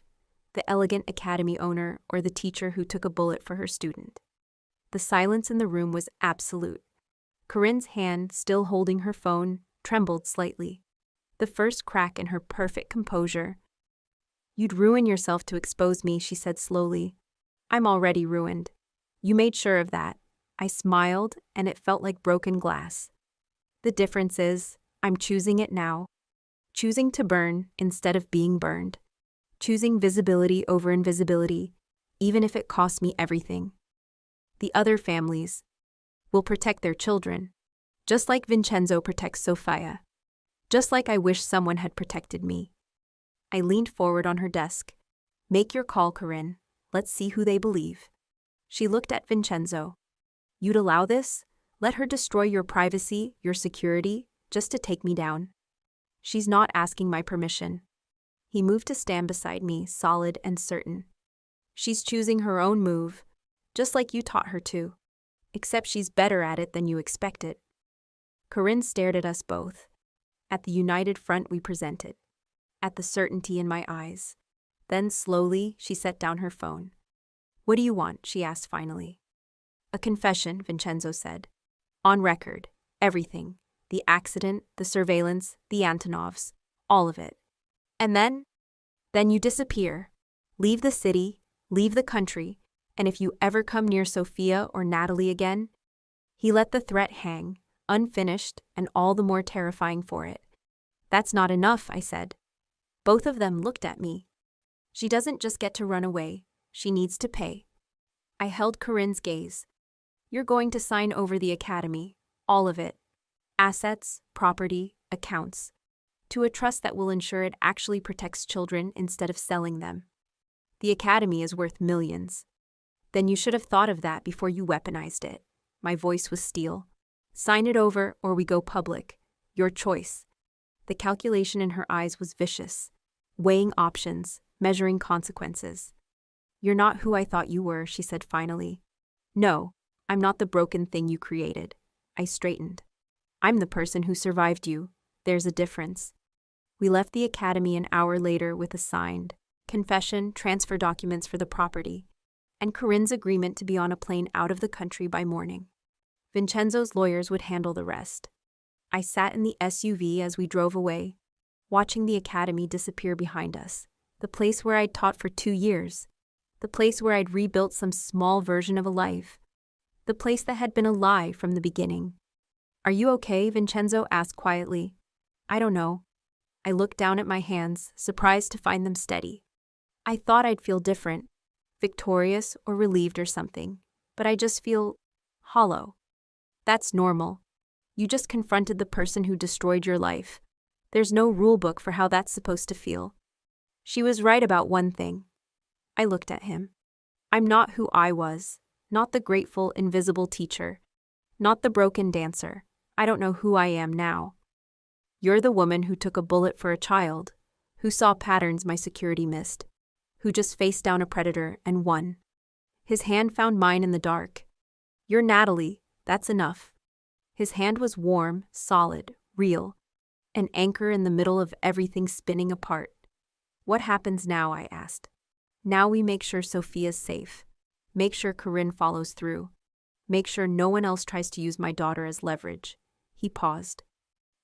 Speaker 1: The elegant academy owner or the teacher who took a bullet for her student. The silence in the room was absolute. Corinne's hand, still holding her phone, trembled slightly. The first crack in her perfect composure. You'd ruin yourself to expose me, she said slowly. I'm already ruined. You made sure of that. I smiled, and it felt like broken glass. The difference is, I'm choosing it now. Choosing to burn instead of being burned. Choosing visibility over invisibility, even if it costs me everything. The other families will protect their children, just like Vincenzo protects Sophia. Just like I wish someone had protected me. I leaned forward on her desk. Make your call, Corinne. Let's see who they believe. She looked at Vincenzo. You'd allow this? Let her destroy your privacy, your security, just to take me down? She's not asking my permission. He moved to stand beside me, solid and certain. She's choosing her own move, just like you taught her to. Except she's better at it than you expected. Corinne stared at us both. At the united front we presented. At the certainty in my eyes. Then slowly, she set down her phone. What do you want? She asked finally. A confession, Vincenzo said. On record, everything. The accident, the surveillance, the Antonovs, all of it. And then? Then you disappear. Leave the city, leave the country, and if you ever come near Sophia or Natalie again. He let the threat hang, unfinished and all the more terrifying for it. That's not enough, I said. Both of them looked at me. She doesn't just get to run away, she needs to pay. I held Corinne's gaze. You're going to sign over the academy, all of it. Assets, property, accounts. To a trust that will ensure it actually protects children instead of selling them. The academy is worth millions. Then you should have thought of that before you weaponized it. My voice was steel. Sign it over or we go public. Your choice. The calculation in her eyes was vicious. Weighing options, measuring consequences. You're not who I thought you were, she said finally. No, I'm not the broken thing you created. I straightened. I'm the person who survived you. There's a difference. We left the academy an hour later with a signed confession, transfer documents for the property, and Corinne's agreement to be on a plane out of the country by morning. Vincenzo's lawyers would handle the rest. I sat in the SUV as we drove away, watching the academy disappear behind us, the place where I'd taught for 2 years, the place where I'd rebuilt some small version of a life, the place that had been a lie from the beginning. Are you okay? Vincenzo asked quietly. I don't know. I looked down at my hands, surprised to find them steady. I thought I'd feel different, victorious or relieved or something, but I just feel hollow. That's normal. You just confronted the person who destroyed your life. There's no rule book for how that's supposed to feel. She was right about one thing. I looked at him. I'm not who I was, not the grateful, invisible teacher, not the broken dancer. I don't know who I am now. You're the woman who took a bullet for a child, who saw patterns my security missed, who just faced down a predator and won. His hand found mine in the dark. You're Natalie, that's enough. His hand was warm, solid, real, an anchor in the middle of everything spinning apart. What happens now? I asked. Now we make sure Sophia's safe. Make sure Corinne follows through. Make sure no one else tries to use my daughter as leverage. He paused.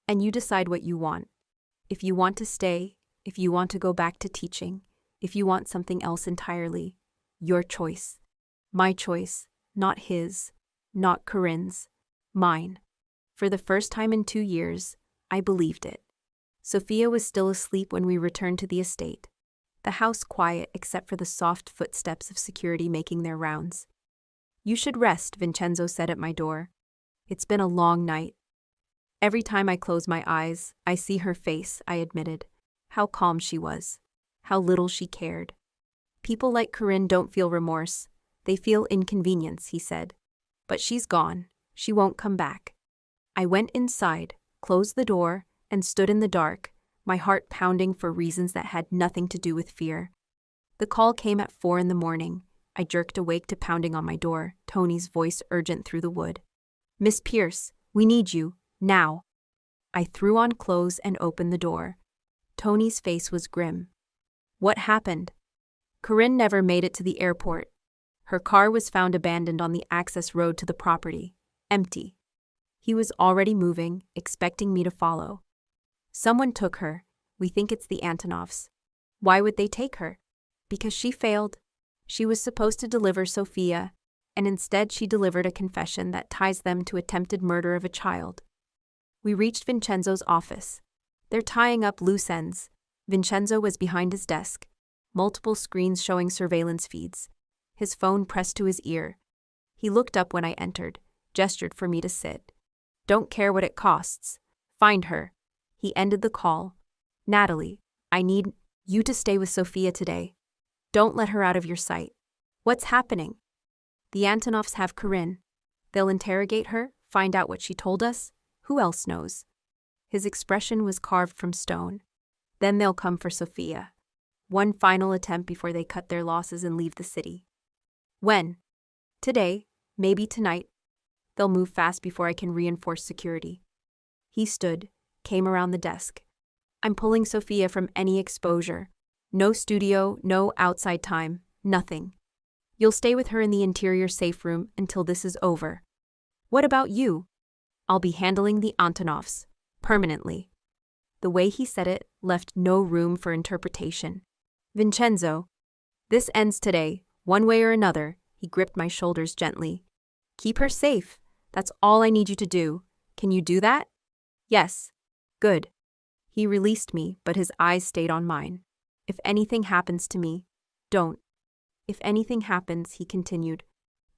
Speaker 1: And you decide what you want. If you want to stay, if you want to go back to teaching, if you want something else entirely, your choice. My choice, not his, not Corinne's, mine. For the first time in 2 years, I believed it. Sophia was still asleep when we returned to the estate. The house quiet except for the soft footsteps of security making their rounds. You should rest, Vincenzo said at my door. It's been a long night. Every time I close my eyes, I see her face, I admitted. How calm she was. How little she cared. People like Corinne don't feel remorse. They feel inconvenience, he said. But she's gone. She won't come back. I went inside, closed the door, and stood in the dark, my heart pounding for reasons that had nothing to do with fear. The call came at 4 a.m. I jerked awake to pounding on my door, Tony's voice urgent through the wood. Miss Pierce, we need you, now. I threw on clothes and opened the door. Tony's face was grim. What happened? Corinne never made it to the airport. Her car was found abandoned on the access road to the property, empty. He was already moving, expecting me to follow. Someone took her. We think it's the Antonovs. Why would they take her? Because she failed. She was supposed to deliver Sophia, and instead she delivered a confession that ties them to attempted murder of a child. We reached Vincenzo's office. They're tying up loose ends. Vincenzo was behind his desk, multiple screens showing surveillance feeds, his phone pressed to his ear. He looked up when I entered, gestured for me to sit. Don't care what it costs. Find her. He ended the call. Natalie, I need you to stay with Sophia today. Don't let her out of your sight. What's happening? The Antonovs have Corinne. They'll interrogate her, find out what she told us. Who else knows? His expression was carved from stone. Then they'll come for Sophia. One final attempt before they cut their losses and leave the city. When? Today, maybe tonight. They'll move fast before I can reinforce security. He stood, came around the desk. I'm pulling Sophia from any exposure. No studio, no outside time, nothing. You'll stay with her in the interior safe room until this is over. What about you? I'll be handling the Antonovs, permanently. The way he said it left no room for interpretation. Vincenzo, this ends today, one way or another. He gripped my shoulders gently. Keep her safe. That's all I need you to do. Can you do that? Yes. Good. He released me, but his eyes stayed on mine. If anything happens to me, don't. If anything happens, he continued,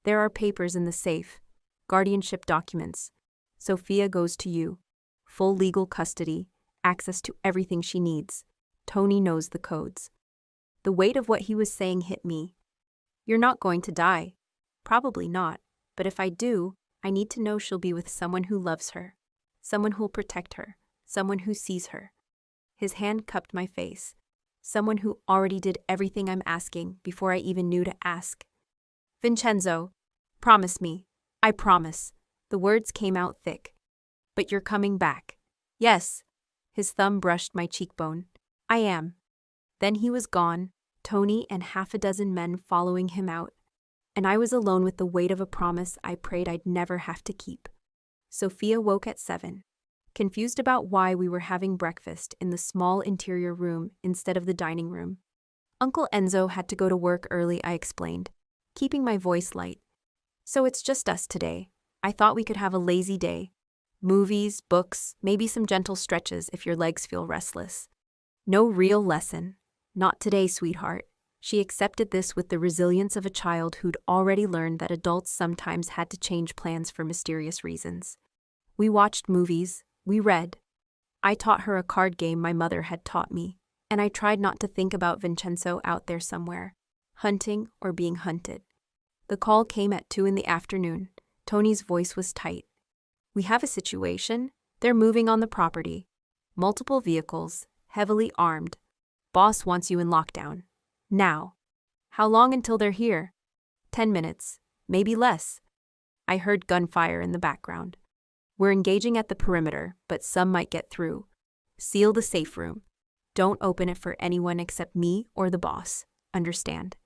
Speaker 1: there are papers in the safe, guardianship documents. Sophia goes to you. Full legal custody, access to everything she needs. Tony knows the codes. The weight of what he was saying hit me. You're not going to die. Probably not. But if I do, I need to know she'll be with someone who loves her. Someone who'll protect her. Someone who sees her. His hand cupped my face. Someone who already did everything I'm asking before I even knew to ask. Vincenzo, promise me. I promise. The words came out thick. But you're coming back. Yes. His thumb brushed my cheekbone. I am. Then he was gone, Tony and half a dozen men following him out. And I was alone with the weight of a promise I prayed I'd never have to keep. Sophia woke at 7. Confused about why we were having breakfast in the small interior room instead of the dining room. Uncle Enzo had to go to work early, I explained, keeping my voice light. So it's just us today. I thought we could have a lazy day. Movies, books, maybe some gentle stretches if your legs feel restless. No real lesson. Not today, sweetheart. She accepted this with the resilience of a child who'd already learned that adults sometimes had to change plans for mysterious reasons. We watched movies. We read. I taught her a card game my mother had taught me, and I tried not to think about Vincenzo out there somewhere, hunting or being hunted. The call came at 2 in the afternoon. Tony's voice was tight. We have a situation. They're moving on the property. Multiple vehicles, heavily armed. Boss wants you in lockdown. Now. How long until they're here? 10 minutes, maybe less. I heard gunfire in the background. We're engaging at the perimeter, but some might get through. Seal the safe room. Don't open it for anyone except me or the boss. Understand?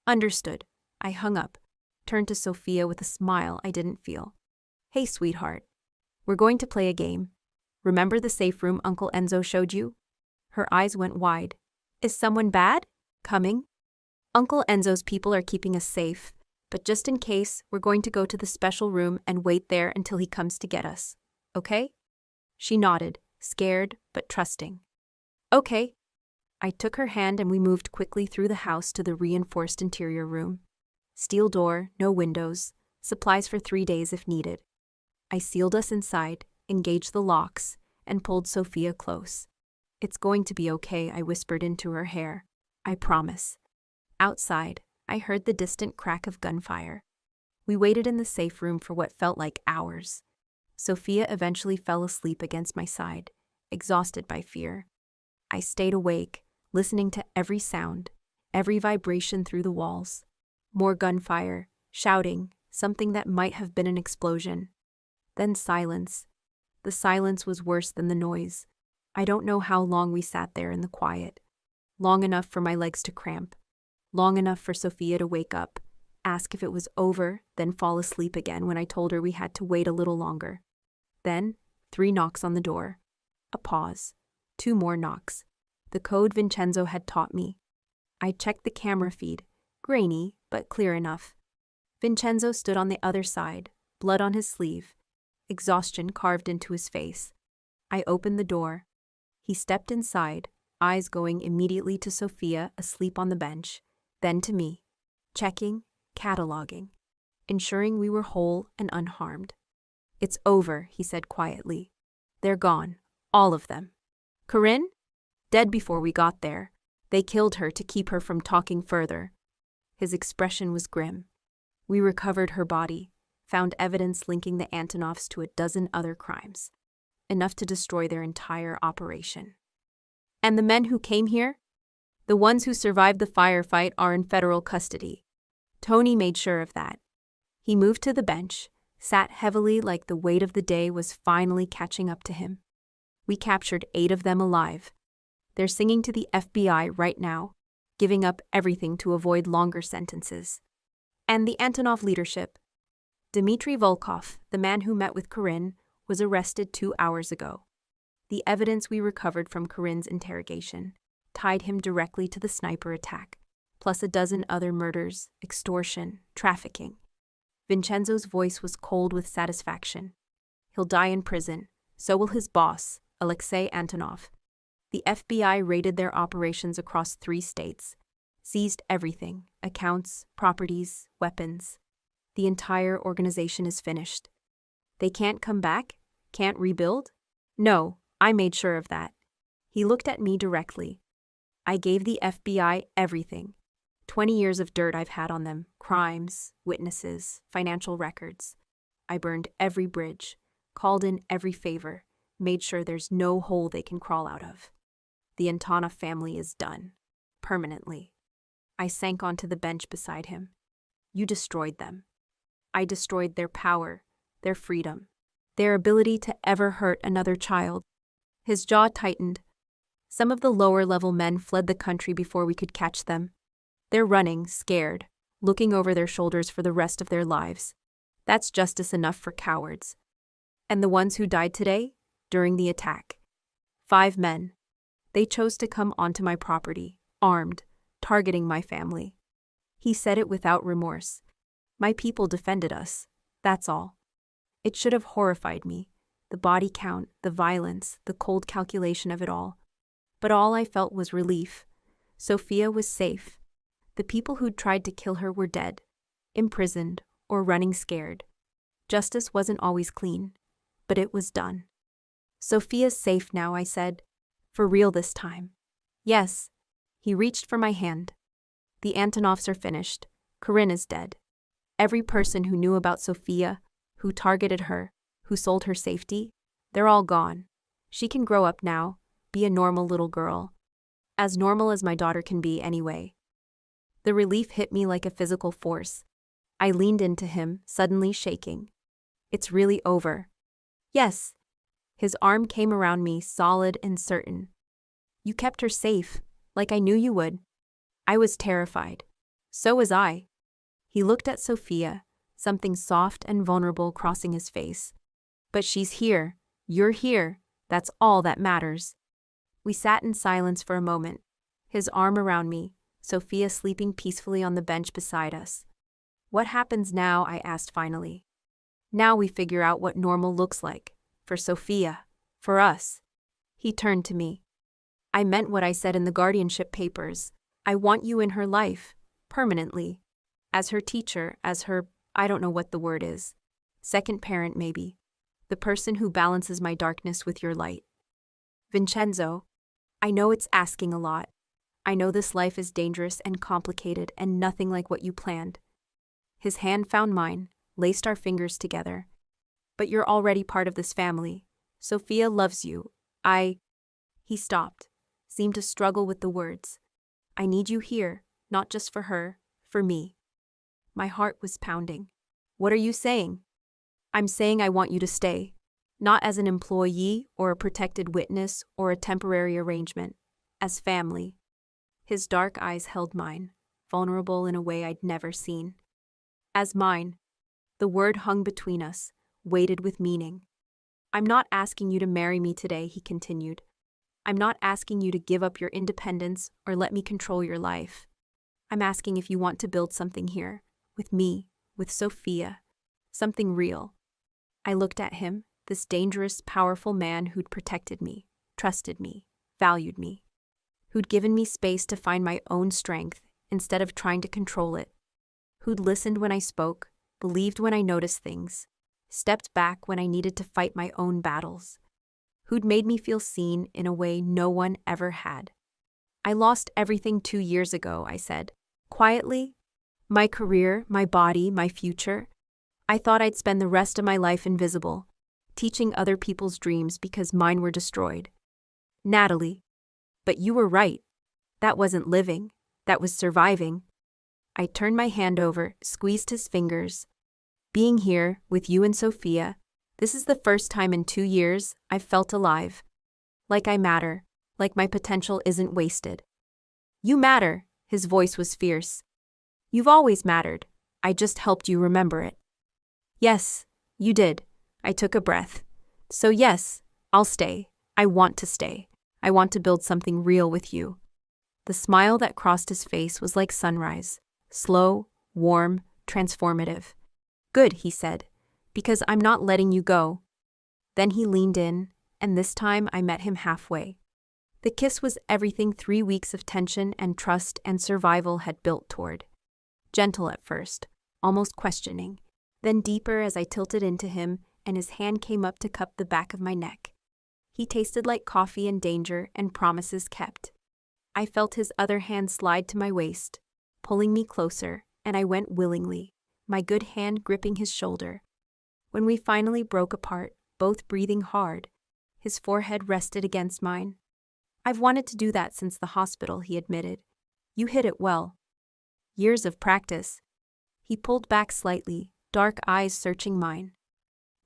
Speaker 1: Understood. I hung up, turned to Sophia with a smile I didn't feel. Hey, sweetheart. We're going to play a game. Remember the safe room Uncle Enzo showed you? Her eyes went wide. Is someone bad? Coming? Uncle Enzo's people are keeping us safe. But just in case, we're going to go to the special room and wait there until he comes to get us. Okay? She nodded, scared but trusting. Okay. I took her hand and we moved quickly through the house to the reinforced interior room. Steel door, no windows, supplies for 3 days if needed. I sealed us inside, engaged the locks, and pulled Sophia close. It's going to be okay, I whispered into her hair. I promise. Outside, I heard the distant crack of gunfire. We waited in the safe room for what felt like hours. Sophia eventually fell asleep against my side, exhausted by fear. I stayed awake, listening to every sound, every vibration through the walls. More gunfire, shouting, something that might have been an explosion. Then silence. The silence was worse than the noise. I don't know how long we sat there in the quiet. Long enough for my legs to cramp. Long enough for Sophia to wake up, ask if it was over, then fall asleep again when I told her we had to wait a little longer. Then, 3 knocks on the door. A pause. 2 more knocks. The code Vincenzo had taught me. I checked the camera feed, grainy, but clear enough. Vincenzo stood on the other side, blood on his sleeve, exhaustion carved into his face. I opened the door. He stepped inside, eyes going immediately to Sophia asleep on the bench. Then to me, checking, cataloging, ensuring we were whole and unharmed. It's over, he said quietly. They're gone, all of them. Corinne? Dead before we got there. They killed her to keep her from talking further. His expression was grim. We recovered her body, found evidence linking the Antonovs to a dozen other crimes, enough to destroy their entire operation. And the men who came here? The ones who survived the firefight are in federal custody. Tony made sure of that. He moved to the bench, sat heavily like the weight of the day was finally catching up to him. We captured 8 of them alive. They're singing to the FBI right now, giving up everything to avoid longer sentences. And the Antonov leadership. Dmitry Volkov, the man who met with Corinne, was arrested 2 hours ago. The evidence we recovered from Corinne's interrogation tied him directly to the sniper attack, plus a dozen other murders, extortion, trafficking. Vincenzo's voice was cold with satisfaction. He'll die in prison. So will his boss, Alexei Antonov. The FBI raided their operations across 3 states, seized everything, accounts, properties, weapons. The entire organization is finished. They can't come back? Can't rebuild? No, I made sure of that. He looked at me directly. I gave the FBI everything. 20 years of dirt I've had on them, crimes, witnesses, financial records. I burned every bridge, called in every favor, made sure there's no hole they can crawl out of. The Antonov family is done. Permanently. I sank onto the bench beside him. You destroyed them. I destroyed their power, their freedom, their ability to ever hurt another child. His jaw tightened. Some of the lower-level men fled the country before we could catch them. They're running, scared, looking over their shoulders for the rest of their lives. That's justice enough for cowards. And the ones who died today? During the attack. 5 men. They chose to come onto my property, armed, targeting my family. He said it without remorse. My people defended us. That's all. It should have horrified me. The body count, the violence, the cold calculation of it all. But all I felt was relief. Sophia was safe. The people who'd tried to kill her were dead, imprisoned, or running scared. Justice wasn't always clean, but it was done. Sophia's safe now, I said. For real this time. Yes. He reached for my hand. The Antonovs are finished. Corinne is dead. Every person who knew about Sophia, who targeted her, who sold her safety, they're all gone. She can grow up now, be a normal little girl. As normal as my daughter can be anyway. The relief hit me like a physical force. I leaned into him, suddenly shaking. It's really over. Yes. His arm came around me, solid and certain. You kept her safe, like I knew you would. I was terrified. So was I. He looked at Sophia, something soft and vulnerable crossing his face. But she's here. You're here. That's all that matters. We sat in silence for a moment, his arm around me, Sophia sleeping peacefully on the bench beside us. What happens now? I asked finally. Now we figure out what normal looks like. For Sophia. For us. He turned to me. I meant what I said in the guardianship papers. I want you in her life. Permanently. As her teacher, as her, I don't know what the word is. Second parent maybe. The person who balances my darkness with your light. Vincenzo. I know it's asking a lot. I know this life is dangerous and complicated and nothing like what you planned. His hand found mine, laced our fingers together. But you're already part of this family. Sophia loves you. He stopped, seemed to struggle with the words. I need you here, not just for her, for me. My heart was pounding. What are you saying? I'm saying I want you to stay. Not as an employee or a protected witness or a temporary arrangement. As family. His dark eyes held mine, vulnerable in a way I'd never seen. As mine. The word hung between us, weighted with meaning. I'm not asking you to marry me today, he continued. I'm not asking you to give up your independence or let me control your life. I'm asking if you want to build something here, with me, with Sophia, something real. I looked at him, this dangerous, powerful man who'd protected me, trusted me, valued me, who'd given me space to find my own strength instead of trying to control it, who'd listened when I spoke, believed when I noticed things, stepped back when I needed to fight my own battles, who'd made me feel seen in a way no one ever had. I lost everything 2 years ago, I said, quietly, My career, my body, my future. I thought I'd spend the rest of my life invisible, teaching other people's dreams because mine were destroyed. Natalie. But you were right. That wasn't living. That was surviving. I turned my hand over, squeezed his fingers. Being here, with you and Sophia, this is the first time in 2 years I've felt alive. Like I matter, like my potential isn't wasted. You matter, his voice was fierce. You've always mattered. I just helped you remember it. Yes, you did. I took a breath. So yes, I'll stay. I want to stay. I want to build something real with you. The smile that crossed his face was like sunrise. Slow, warm, transformative. Good, he said, because I'm not letting you go. Then he leaned in, and this time I met him halfway. The kiss was everything 3 weeks of tension and trust and survival had built toward. Gentle at first, almost questioning, then deeper as I tilted into him and his hand came up to cup the back of my neck. He tasted like coffee and danger and promises kept. I felt his other hand slide to my waist, pulling me closer, and I went willingly, my good hand gripping his shoulder. When we finally broke apart, both breathing hard, his forehead rested against mine. I've wanted to do that since the hospital, he admitted. You hit it well. Years of practice. He pulled back slightly, dark eyes searching mine.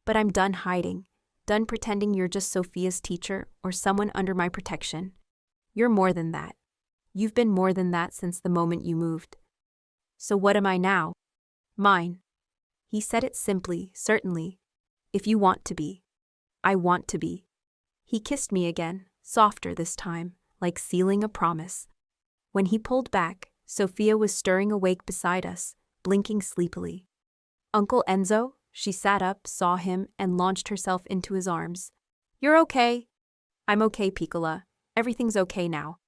Speaker 1: But I'm done hiding, done pretending you're just Sophia's teacher or someone under my protection. You're more than that. You've been more than that since the moment you moved. So what am I now? Mine. He said it simply, certainly. If you want to be. I want to be. He kissed me again, softer this time, like sealing a promise. When he pulled back, Sophia was stirring awake beside us, blinking sleepily. Uncle Enzo? She sat up, saw him, and launched herself into his arms. You're okay. I'm okay, Piccola. Everything's okay now.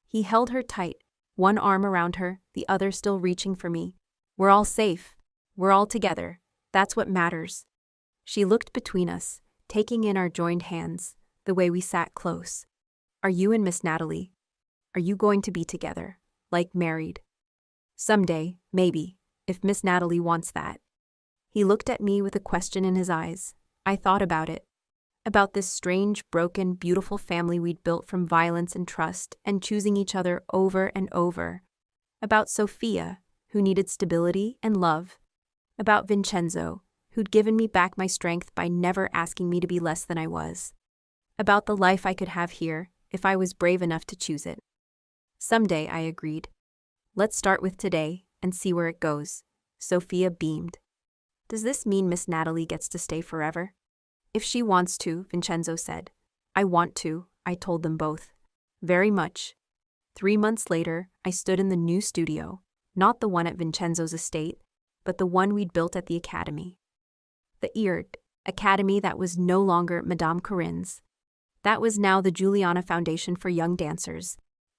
Speaker 1: He held her tight, one arm around her, the other still reaching for me. We're all safe. We're all together. That's what matters. She looked between us, taking in our joined hands, the way we sat close. Are you and Miss Natalie? Are you going to be together, like married? Someday, maybe, if Miss Natalie wants that. He looked at me with a question in his eyes. I thought about it. About this strange, broken, beautiful family we'd built from violence and trust and choosing each other over and over. About Sophia, who needed stability and love. About Vincenzo, who'd given me back my strength by never asking me to be less than I was. About the life I could have here if I was brave enough to choose it. Someday, I agreed. Let's start with today and see where it goes. Sophia beamed. Does this mean Miss Natalie gets to stay forever? If she wants to, Vincenzo said. I want to, I told them both. Very much. 3 months later, I stood in the new studio, not the one at Vincenzo's estate, but the one we'd built at the academy. The Eared academy that was no longer Madame Corinne's. That was now the Juliana Foundation for Young Dancers,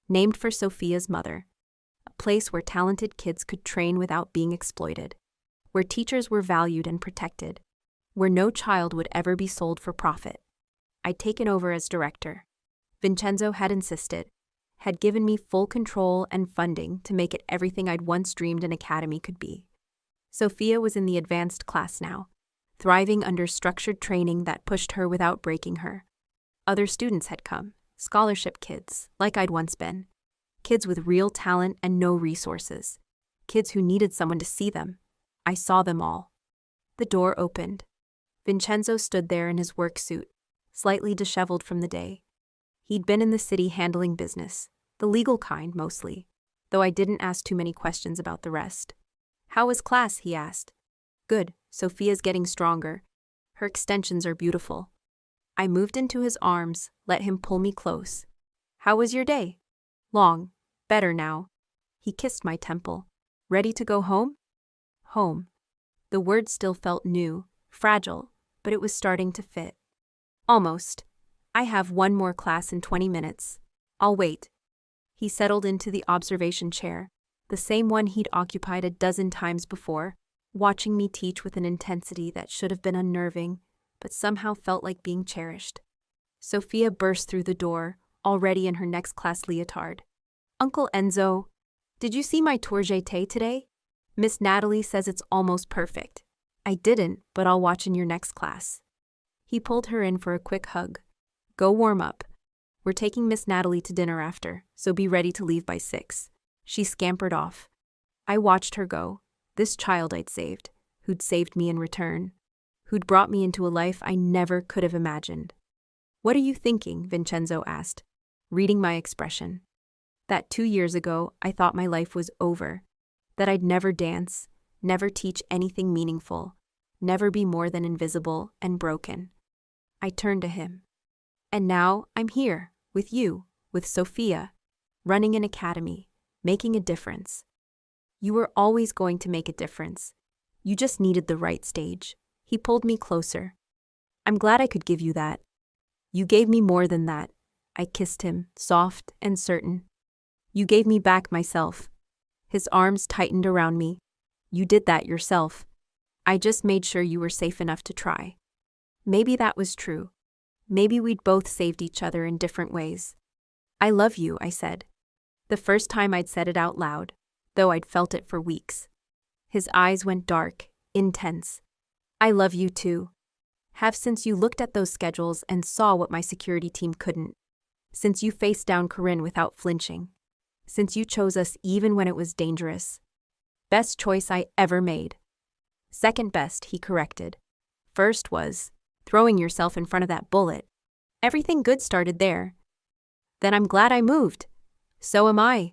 Speaker 1: named for Sophia's mother. A place where talented kids could train without being exploited. Where teachers were valued and protected. Where no child would ever be sold for profit. I'd taken over as director. Vincenzo had insisted, had given me full control and funding to make it everything I'd once dreamed an academy could be. Sophia was in the advanced class now, thriving under structured training that pushed her without breaking her. Other students had come, scholarship kids, like I'd once been. Kids with real talent and no resources. Kids who needed someone to see them. I saw them all. The door opened. Vincenzo stood there in his work suit, slightly disheveled from the day. He'd been in the city handling business, the legal kind mostly, though I didn't ask too many questions about the rest. How was class, he asked. Good, Sophia's getting stronger. Her extensions are beautiful. I moved into his arms, let him pull me close. How was your day? Long. Better now. He kissed my temple. Ready to go home? Home. The word still felt new, fragile, but it was starting to fit. Almost. I have one more class in 20 minutes. I'll wait. He settled into the observation chair, the same one he'd occupied a dozen times before, watching me teach with an intensity that should have been unnerving, but somehow felt like being cherished. Sophia burst through the door, already in her next class leotard. Uncle Enzo, did you see my tour jeté today? Miss Natalie says it's almost perfect. I didn't, but I'll watch in your next class. He pulled her in for a quick hug. Go warm up. We're taking Miss Natalie to dinner after, so be ready to leave by 6. She scampered off. I watched her go. This child I'd saved, who'd saved me in return, who'd brought me into a life I never could have imagined. What are you thinking? Vincenzo asked, reading my expression. That 2 years ago, I thought my life was over, that I'd never dance, never teach anything meaningful, never be more than invisible and broken. I turned to him. And now I'm here, with you, with Sophia, running an academy, making a difference. You were always going to make a difference. You just needed the right stage. He pulled me closer. I'm glad I could give you that. You gave me more than that. I kissed him, soft and certain. You gave me back myself. His arms tightened around me. You did that yourself. I just made sure you were safe enough to try. Maybe that was true. Maybe we'd both saved each other in different ways. I love you, I said. The first time I'd said it out loud, though I'd felt it for weeks. His eyes went dark, intense. I love you too. Have since you looked at those schedules and saw what my security team couldn't. Since you faced down Corinne without flinching. Since you chose us even when it was dangerous. Best choice I ever made. Second best, he corrected. First was throwing yourself in front of that bullet. Everything good started there. Then I'm glad I moved. So am I.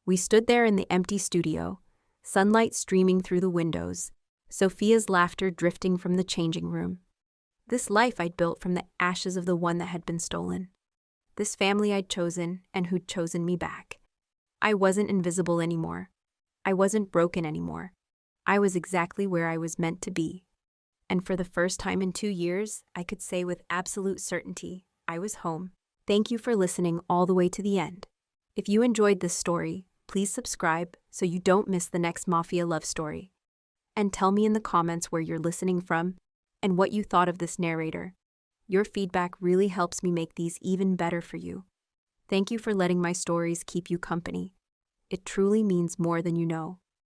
Speaker 1: We stood there in the empty studio, sunlight streaming through the windows, Sophia's laughter drifting from the changing room. This life I'd built from the ashes of the one that had been stolen. This family I'd chosen and who'd chosen me back. I wasn't invisible anymore. I wasn't broken anymore. I was exactly where I was meant to be. And for the first time in 2 years, I could say with absolute certainty, I was home. Thank you for listening all the way to the end. If you enjoyed this story, please subscribe so you don't miss the next Mafia love story. And tell me in the comments where you're listening from and what you thought of this narrator. Your feedback really helps me make these even better for you. Thank you for letting my stories keep you company. It truly means more than you know.